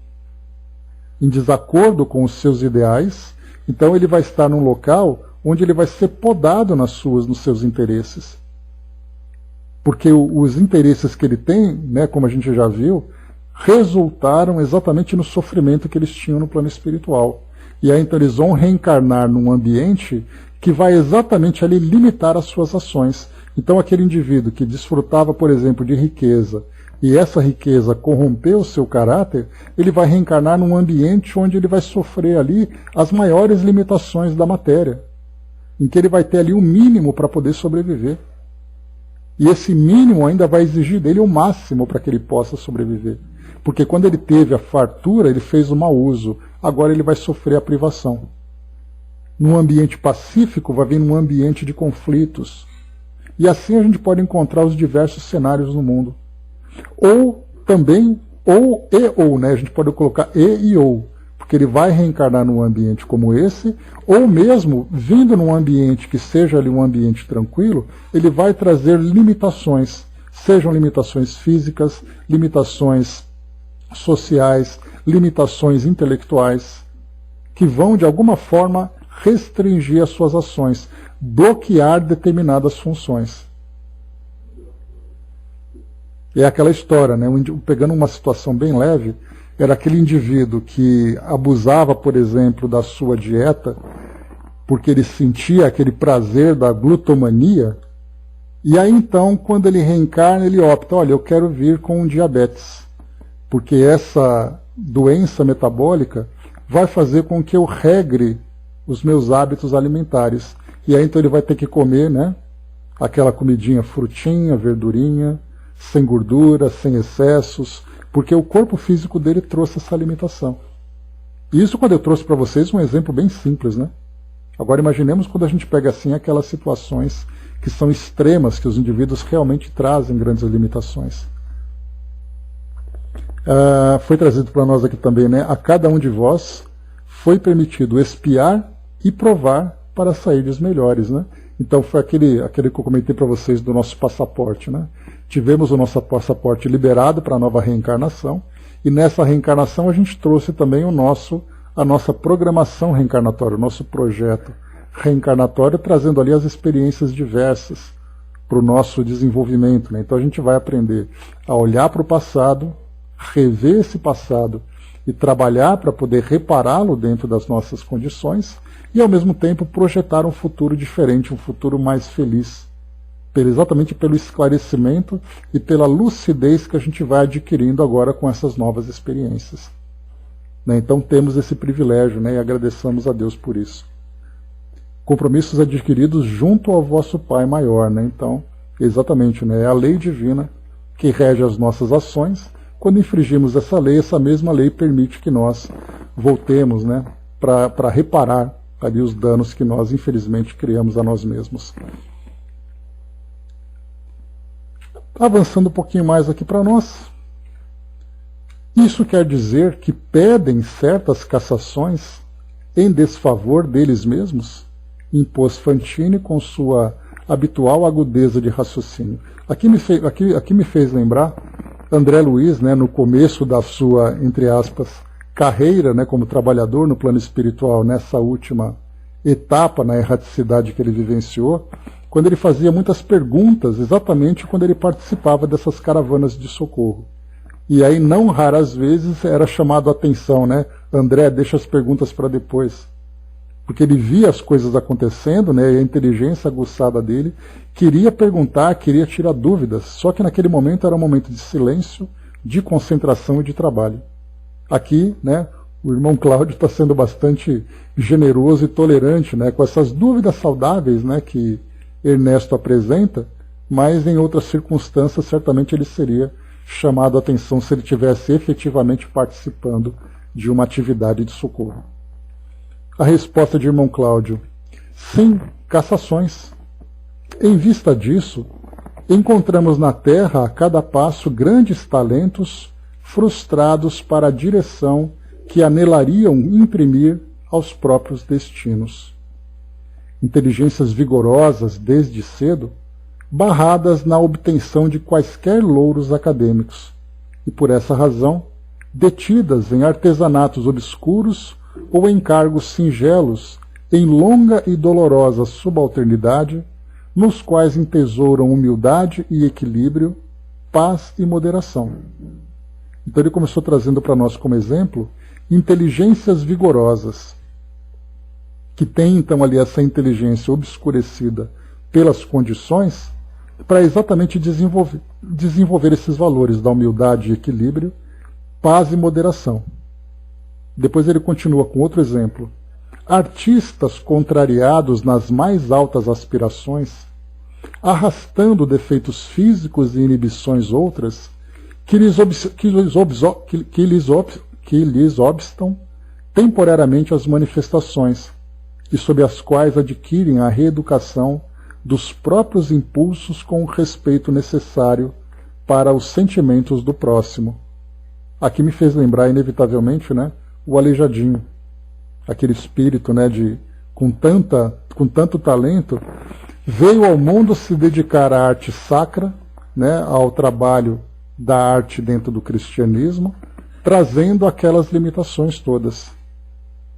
em desacordo com os seus ideais, então ele vai estar num local onde ele vai ser podado nos seus interesses. Porque os interesses que ele tem, né, como a gente já viu, resultaram exatamente no sofrimento que eles tinham no plano espiritual. E aí então eles vão reencarnar num ambiente que vai exatamente ali limitar as suas ações. Então aquele indivíduo que desfrutava, por exemplo, de riqueza, e essa riqueza corrompeu o seu caráter, ele vai reencarnar num ambiente onde ele vai sofrer ali as maiores limitações da matéria, em que ele vai ter ali o mínimo para poder sobreviver. E esse mínimo ainda vai exigir dele o máximo para que ele possa sobreviver. Porque quando ele teve a fartura, ele fez o mau uso, agora ele vai sofrer a privação. Num ambiente pacífico, vai vir num ambiente de conflitos. E assim a gente pode encontrar os diversos cenários no mundo. Ou também, né? A gente pode colocar e ou, porque ele vai reencarnar num ambiente como esse, ou mesmo, vindo num ambiente que seja ali um ambiente tranquilo, ele vai trazer limitações, sejam limitações físicas, limitações sociais, limitações intelectuais, que vão de alguma forma restringir as suas ações, bloquear determinadas funções. É aquela história, né? Pegando uma situação bem leve, era aquele indivíduo que abusava, por exemplo, da sua dieta, porque ele sentia aquele prazer da glutomania, e aí então, quando ele reencarna, ele opta, olha, eu quero vir com diabetes, porque essa doença metabólica vai fazer com que eu regre os meus hábitos alimentares. E aí então ele vai ter que comer, né, aquela comidinha frutinha, verdurinha, sem gordura, sem excessos, porque o corpo físico dele trouxe essa limitação. E isso quando eu trouxe para vocês um exemplo bem simples, né? Agora imaginemos quando a gente pega assim aquelas situações que são extremas, que os indivíduos realmente trazem grandes limitações. Foi trazido para nós aqui também, né? A cada um de vós foi permitido espiar e provar para saíres melhores, né? Então foi aquele que eu comentei para vocês do nosso passaporte, né? Tivemos o nosso passaporte liberado para a nova reencarnação, e nessa reencarnação a gente trouxe também a nossa programação reencarnatória, o nosso projeto reencarnatório, trazendo ali as experiências diversas para o nosso desenvolvimento, né? Então a gente vai aprender a olhar para o passado, rever esse passado e trabalhar para poder repará-lo dentro das nossas condições e ao mesmo tempo projetar um futuro diferente, um futuro mais feliz, exatamente pelo esclarecimento e pela lucidez que a gente vai adquirindo agora com essas novas experiências. Né? Então temos esse privilégio, né? E agradecemos a Deus por isso. Compromissos adquiridos junto ao vosso Pai maior. Né? Então, exatamente, né? É a lei divina que rege as nossas ações. Quando infringimos essa mesma lei permite que nós voltemos, né? Para reparar ali os danos que nós infelizmente criamos a nós mesmos. Avançando um pouquinho mais aqui para nós. Isso quer dizer que pedem certas cassações em desfavor deles mesmos? Impôs Fantini com sua habitual agudeza de raciocínio. Aqui me fez lembrar André Luiz, né, no começo da sua, entre aspas, carreira, né, como trabalhador no plano espiritual, nessa última etapa na erraticidade que ele vivenciou, quando ele fazia muitas perguntas, exatamente quando ele participava dessas caravanas de socorro. E aí, não raras vezes, era chamado a atenção, né? André, deixa as perguntas para depois. Porque ele via as coisas acontecendo, né? E a inteligência aguçada dele queria perguntar, queria tirar dúvidas. Só que naquele momento era um momento de silêncio, de concentração e de trabalho. Aqui, né? O irmão Cláudio está sendo bastante generoso e tolerante, né? Com essas dúvidas saudáveis, né? Que Ernesto apresenta, mas em outras circunstâncias certamente ele seria chamado a atenção se ele estivesse efetivamente participando de uma atividade de socorro. A resposta de irmão Cláudio: sim, cassações. Em vista disso, encontramos na Terra a cada passo grandes talentos frustrados para a direção que anelariam imprimir aos próprios destinos. Inteligências vigorosas desde cedo, barradas na obtenção de quaisquer louros acadêmicos, e por essa razão, detidas em artesanatos obscuros ou em cargos singelos, em longa e dolorosa subalternidade, nos quais entesouram humildade e equilíbrio, paz e moderação. Então ele começou trazendo para nós como exemplo inteligências vigorosas, que têm então ali essa inteligência obscurecida pelas condições, para exatamente desenvolver esses valores da humildade e equilíbrio, paz e moderação. Depois ele continua com outro exemplo. Artistas contrariados nas mais altas aspirações, arrastando defeitos físicos e inibições outras, que lhes obstam temporariamente as manifestações, e sob as quais adquirem a reeducação dos próprios impulsos com o respeito necessário para os sentimentos do próximo. Aqui me fez lembrar, inevitavelmente, né, o Aleijadinho, aquele espírito, né, com tanto talento, veio ao mundo se dedicar à arte sacra, né, ao trabalho da arte dentro do cristianismo, trazendo aquelas limitações todas.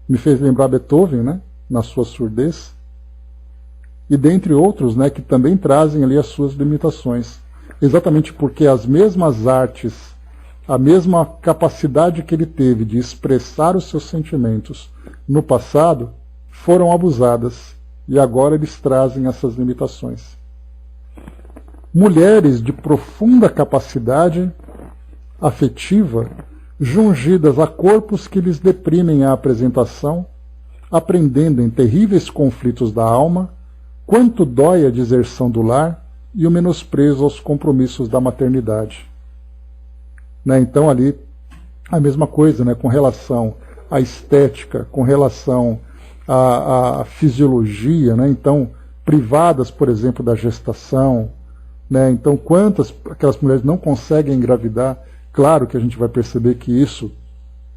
Me fez lembrar Beethoven, né, na sua surdez, e dentre outros, né, que também trazem ali as suas limitações, exatamente porque as mesmas artes, a mesma capacidade que ele teve de expressar os seus sentimentos no passado, foram abusadas, e agora eles trazem essas limitações. Mulheres de profunda capacidade afetiva, jungidas a corpos que lhes deprimem a apresentação, aprendendo em terríveis conflitos da alma, quanto dói a deserção do lar e o menosprezo aos compromissos da maternidade. Né? Então ali a mesma coisa, né? Com relação à estética, com relação à fisiologia, né? Então privadas, por exemplo, da gestação, né? Então quantas aquelas mulheres não conseguem engravidar. Claro que a gente vai perceber que isso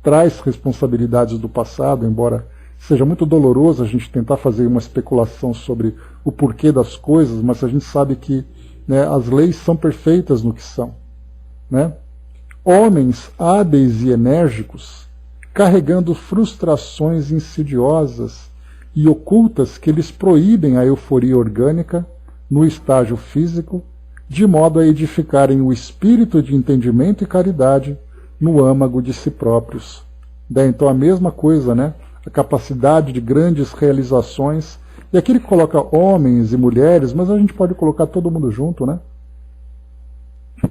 traz responsabilidades do passado, embora seja muito doloroso a gente tentar fazer uma especulação sobre o porquê das coisas, mas a gente sabe que, né, as leis são perfeitas no que são. Né? Homens hábeis e enérgicos, carregando frustrações insidiosas e ocultas que lhes proíbem a euforia orgânica no estágio físico, de modo a edificarem o espírito de entendimento e caridade no âmago de si próprios. Então a mesma coisa, né? A capacidade de grandes realizações, e aqui ele coloca homens e mulheres, mas a gente pode colocar todo mundo junto, né?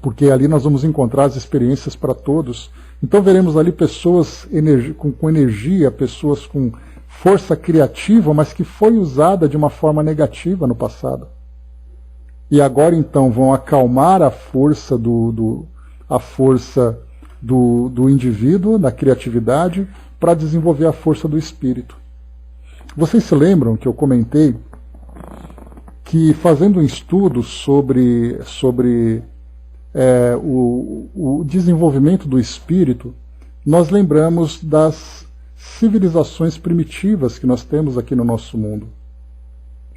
Porque ali nós vamos encontrar as experiências para todos. Então veremos ali pessoas com energia, pessoas com força criativa, mas que foi usada de uma forma negativa no passado. E agora então vão acalmar a força do indivíduo, da criatividade, para desenvolver a força do espírito. Vocês se lembram que eu comentei que, fazendo um estudo sobre o desenvolvimento do espírito, nós lembramos das civilizações primitivas que nós temos aqui no nosso mundo.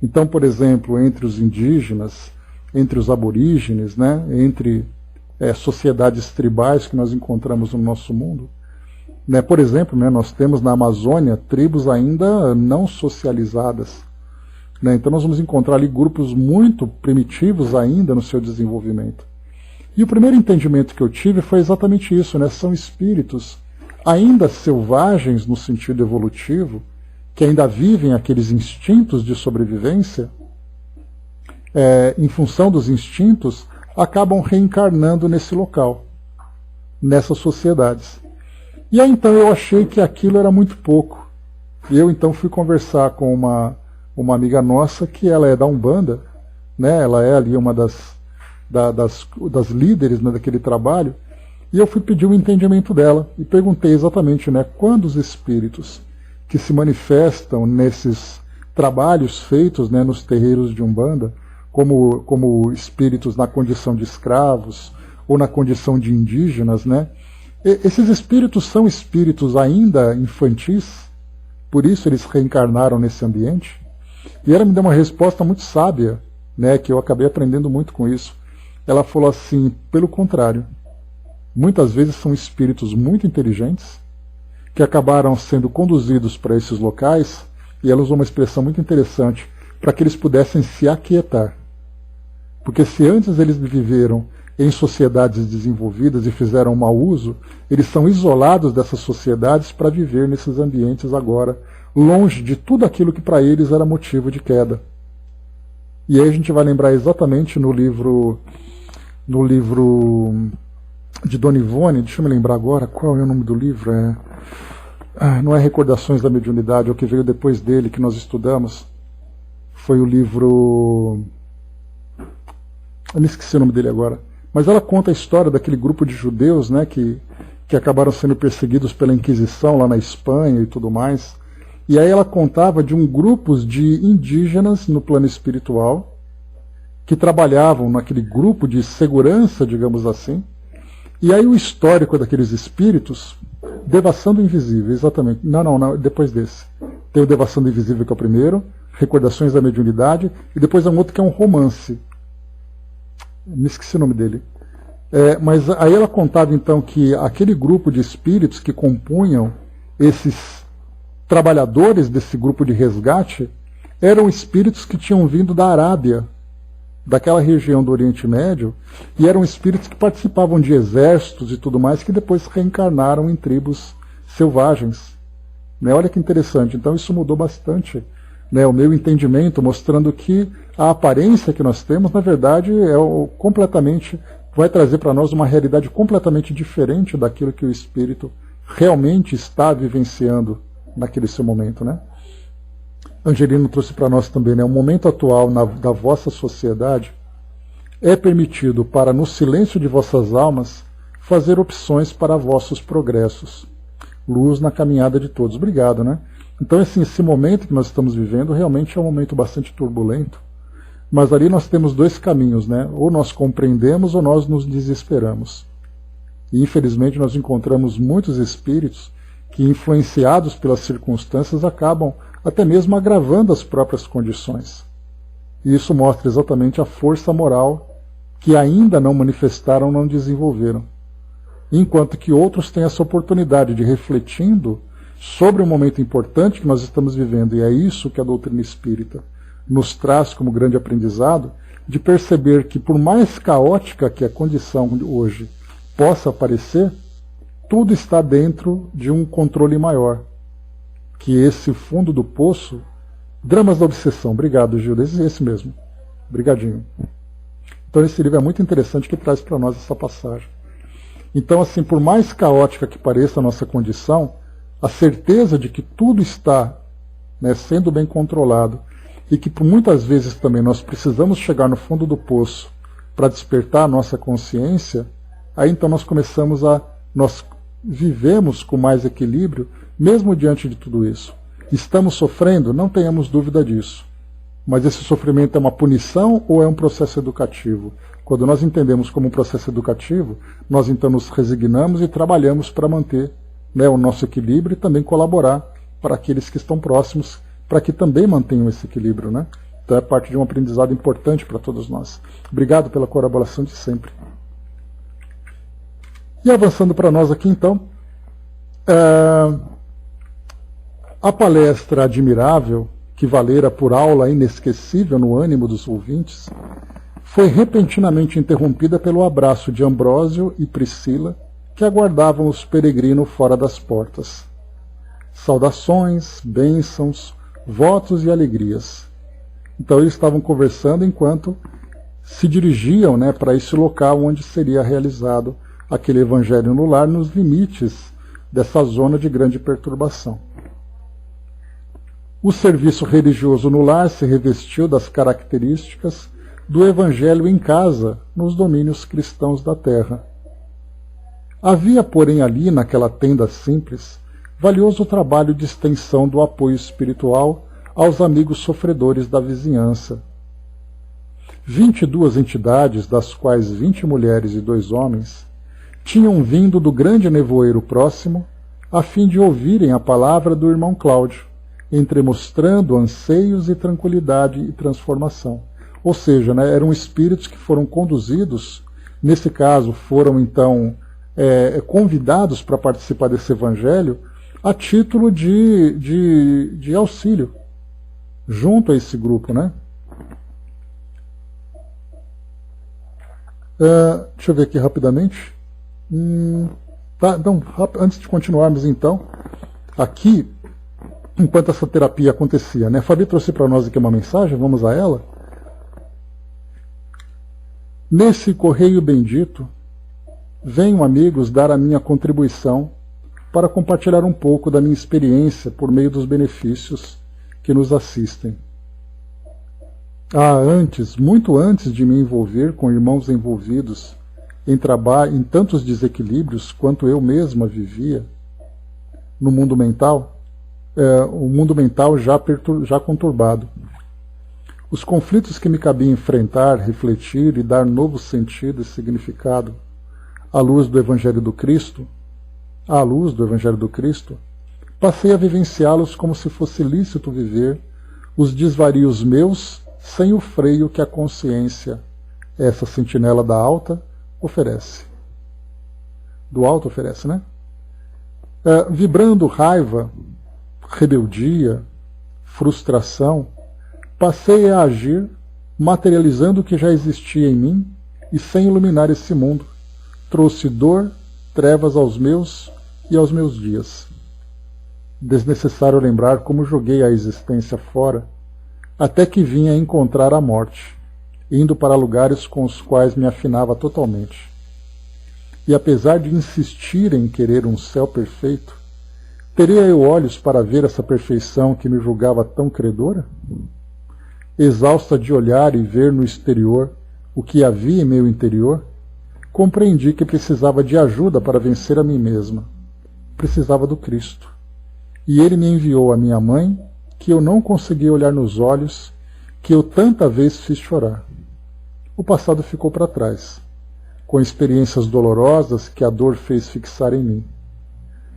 Então, por exemplo, entre os indígenas, entre os aborígenes, né, entre sociedades tribais que nós encontramos no nosso mundo, né, por exemplo, né, nós temos na Amazônia tribos ainda não socializadas, né? Então nós vamos encontrar ali grupos muito primitivos ainda no seu desenvolvimento. E o primeiro entendimento que eu tive foi exatamente isso, né? São espíritos ainda selvagens no sentido evolutivo, que ainda vivem aqueles instintos de sobrevivência, em função dos instintos, acabam reencarnando nesse local, nessas sociedades. E aí então eu achei que aquilo era muito pouco. E eu então fui conversar com uma amiga nossa, que ela é da Umbanda, né? Ela é ali uma das líderes, né, daquele trabalho, e eu fui pedir o entendimento dela e perguntei exatamente, né, quando os espíritos que se manifestam nesses trabalhos feitos, né, nos terreiros de Umbanda, como espíritos na condição de escravos ou na condição de indígenas, né, esses espíritos são espíritos ainda infantis, por isso eles reencarnaram nesse ambiente. E ela me deu uma resposta muito sábia, né, que eu acabei aprendendo muito com isso. Ela falou assim: pelo contrário, muitas vezes são espíritos muito inteligentes que acabaram sendo conduzidos para esses locais, e ela usou uma expressão muito interessante, para que eles pudessem se aquietar. Porque se antes eles viveram em sociedades desenvolvidas e fizeram mau uso, eles são isolados dessas sociedades para viver nesses ambientes agora, longe de tudo aquilo que para eles era motivo de queda. E aí a gente vai lembrar exatamente no livro de Dona Ivone, deixa eu me lembrar agora, qual é o nome do livro? Não é Recordações da Mediunidade, é o que veio depois dele, que nós estudamos. Foi o livro... eu me esqueci o nome dele agora. Mas ela conta a história daquele grupo de judeus, né, que acabaram sendo perseguidos pela Inquisição lá na Espanha e tudo mais. E aí ela contava de um grupo de indígenas no plano espiritual que trabalhavam naquele grupo de segurança, digamos assim. E aí o histórico daqueles espíritos, Devassando Invisível, exatamente. Não, depois desse. Tem o Devassando Invisível, que é o primeiro, Recordações da Mediunidade, e depois é um outro que é um romance. Me esqueci o nome dele. Mas aí ela contava então que aquele grupo de espíritos que compunham esses trabalhadores desse grupo de resgate eram espíritos que tinham vindo da Arábia, daquela região do Oriente Médio, e eram espíritos que participavam de exércitos e tudo mais, que depois reencarnaram em tribos selvagens. Né? Olha que interessante. Então isso mudou bastante, né, o meu entendimento, mostrando que a aparência que nós temos, na verdade, vai trazer para nós uma realidade completamente diferente daquilo que o espírito realmente está vivenciando naquele seu momento, né? Angelino trouxe para nós também, né, o momento atual da vossa sociedade é permitido para, no silêncio de vossas almas, fazer opções para vossos progressos. Luz na caminhada de todos. Obrigado, né? Então, assim, esse momento que nós estamos vivendo realmente é um momento bastante turbulento, mas ali nós temos dois caminhos, né? Ou nós compreendemos ou nós nos desesperamos. E, infelizmente, nós encontramos muitos espíritos que, influenciados pelas circunstâncias, acabam até mesmo agravando as próprias condições. E isso mostra exatamente a força moral que ainda não manifestaram, não desenvolveram. Enquanto que outros têm essa oportunidade de, refletindo sobre um momento importante que nós estamos vivendo, e é isso que a doutrina espírita nos traz como grande aprendizado, de perceber que, por mais caótica que a condição hoje possa parecer, tudo está dentro de um controle maior, que esse fundo do poço, Dramas da Obsessão. Obrigado, Gilda, esse mesmo. Obrigadinho. Então esse livro é muito interessante, que traz para nós essa passagem. Então, assim, por mais caótica que pareça a nossa condição, a certeza de que tudo está, né, sendo bem controlado, e que por muitas vezes também nós precisamos chegar no fundo do poço para despertar a nossa consciência, aí então nós vivemos com mais equilíbrio, mesmo diante de tudo isso. Estamos sofrendo? Não tenhamos dúvida disso. Mas esse sofrimento é uma punição ou é um processo educativo? Quando nós entendemos como um processo educativo, nós então nos resignamos e trabalhamos para manter, né, o nosso equilíbrio e também colaborar para aqueles que estão próximos, para que também mantenham esse equilíbrio, né? Então é parte de um aprendizado importante para todos nós. Obrigado pela colaboração de sempre. E avançando para nós aqui então, a palestra Admirável, que valera por aula inesquecível no ânimo dos ouvintes, foi repentinamente interrompida pelo abraço de Ambrósio e Priscila, que aguardavam os peregrinos fora das portas. Saudações, bênçãos, votos e alegrias. Então eles estavam conversando enquanto se dirigiam, né, para esse local onde seria realizado aquele evangelho no lar, nos limites dessa zona de grande perturbação. O serviço religioso no lar se revestiu das características do evangelho em casa, nos domínios cristãos da terra. Havia, porém, ali, naquela tenda simples, valioso trabalho de extensão do apoio espiritual aos amigos sofredores da vizinhança. 22 entidades, das quais 20 mulheres e 2 homens, tinham vindo do grande nevoeiro próximo, a fim de ouvirem a palavra do irmão Cláudio, entremostrando anseios e tranquilidade e transformação. Ou seja, né, eram espíritos que foram conduzidos, nesse caso foram então convidados para participar desse evangelho a título de auxílio, junto a esse grupo, né? Deixa eu ver aqui rapidamente. Tá, então, antes de continuarmos então, aqui, enquanto essa terapia acontecia, né? A Fabi trouxe para nós aqui uma mensagem, vamos a ela. Nesse correio bendito, venho, amigos, dar a minha contribuição para compartilhar um pouco da minha experiência por meio dos benefícios que nos assistem. Antes, muito antes de me envolver com irmãos envolvidos em tantos desequilíbrios quanto eu mesma vivia no mundo mental, o mundo mental já conturbado. Os conflitos que me cabia enfrentar, refletir e dar novo sentido e significado à luz do Evangelho do Cristo, passei a vivenciá-los como se fosse lícito viver os desvarios meus sem o freio que a consciência, essa sentinela da alta, oferece. Do alto oferece, né? Vibrando raiva, rebeldia, frustração, passei a agir, materializando o que já existia em mim, e sem iluminar esse mundo, trouxe dor, trevas aos meus e aos meus dias. Desnecessário lembrar como joguei a existência fora, até que vinha encontrar a morte, indo para lugares com os quais me afinava totalmente. E apesar de insistir em querer um céu perfeito, teria eu olhos para ver essa perfeição que me julgava tão credora? Exausta de olhar e ver no exterior o que havia em meu interior, compreendi que precisava de ajuda para vencer a mim mesma. Precisava do Cristo. E ele me enviou a minha mãe, que eu não conseguia olhar nos olhos, que eu tanta vez fiz chorar. O passado ficou para trás, com experiências dolorosas que a dor fez fixar em mim.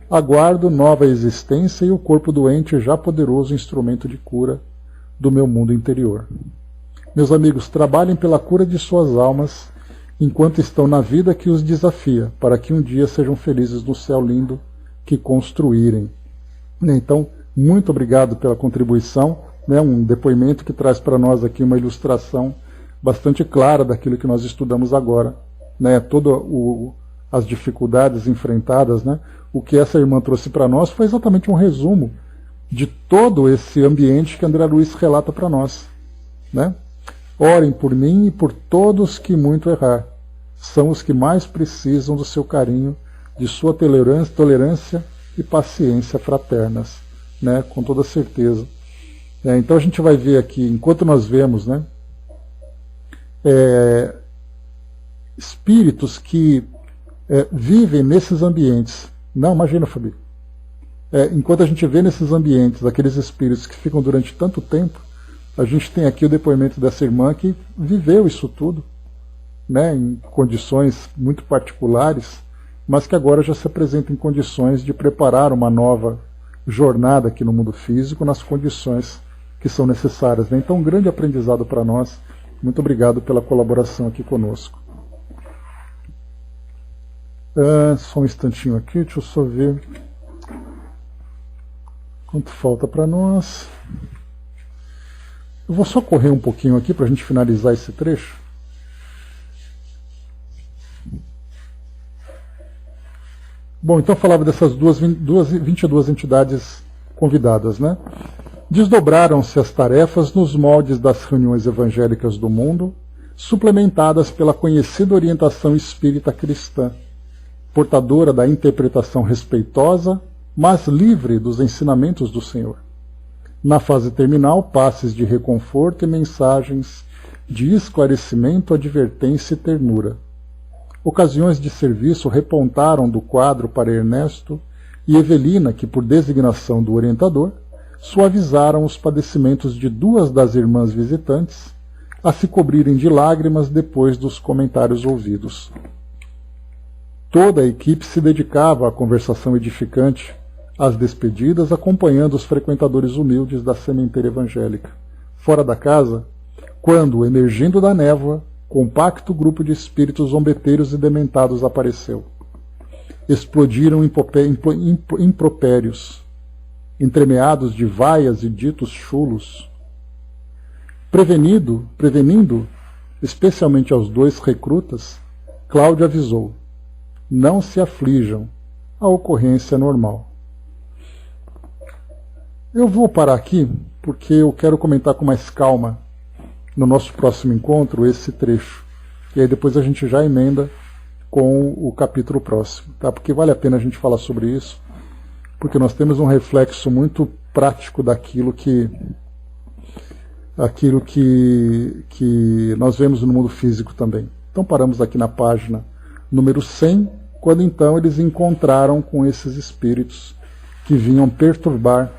Aguardo nova existência e o corpo doente já poderoso instrumento de cura do meu mundo interior. Meus amigos, trabalhem pela cura de suas almas enquanto estão na vida que os desafia, para que um dia sejam felizes no céu lindo que construírem. Então, muito obrigado pela contribuição, né, um depoimento que traz para nós aqui uma ilustração bastante clara daquilo que nós estudamos agora, né, todas as dificuldades enfrentadas, né, o que essa irmã trouxe para nós foi exatamente um resumo de todo esse ambiente que André Luiz relata para nós, né? Orem por mim e por todos que muito errar. São os que mais precisam do seu carinho, de sua tolerância e paciência fraternas, né? Com toda certeza. Então a gente vai ver aqui, enquanto nós vemos, né, espíritos que vivem nesses ambientes. Não, imagina, Fabi. Enquanto a gente vê nesses ambientes aqueles espíritos que ficam durante tanto tempo, a gente tem aqui o depoimento dessa irmã que viveu isso tudo, né, em condições muito particulares, mas que agora já se apresenta em condições de preparar uma nova jornada aqui no mundo físico, nas condições que são necessárias, né? Então, um grande aprendizado para nós. Muito obrigado pela colaboração aqui conosco. Só um instantinho aqui, deixa eu só ver quanto falta para nós. Eu vou só correr um pouquinho aqui para a gente finalizar esse trecho. Bom, então eu falava dessas 22 entidades convidadas, né? Desdobraram-se as tarefas nos moldes das reuniões evangélicas do mundo, suplementadas pela conhecida orientação espírita cristã, portadora da interpretação respeitosa, mas livre dos ensinamentos do Senhor. Na fase terminal, passes de reconforto e mensagens de esclarecimento, advertência e ternura. Ocasiões de serviço repontaram do quadro para Ernesto e Evelina, que, por designação do orientador, suavizaram os padecimentos de duas das irmãs visitantes, a se cobrirem de lágrimas depois dos comentários ouvidos. Toda a equipe se dedicava à conversação edificante, às despedidas, acompanhando os frequentadores humildes da sementeira evangélica. Fora da casa, quando, emergindo da névoa, compacto grupo de espíritos zombeteiros e dementados apareceu. Explodiram impropérios, entremeados de vaias e ditos chulos. Prevenindo, especialmente aos dois recrutas, Cláudio avisou: não se aflijam, a ocorrência é normal. Eu vou parar aqui, porque eu quero comentar com mais calma, no nosso próximo encontro, esse trecho. E aí depois a gente já emenda com o capítulo próximo, tá? Porque vale a pena a gente falar sobre isso, porque nós temos um reflexo muito prático daquilo que nós vemos no mundo físico também. Então paramos aqui na página número 100, quando então eles encontraram com esses espíritos que vinham perturbar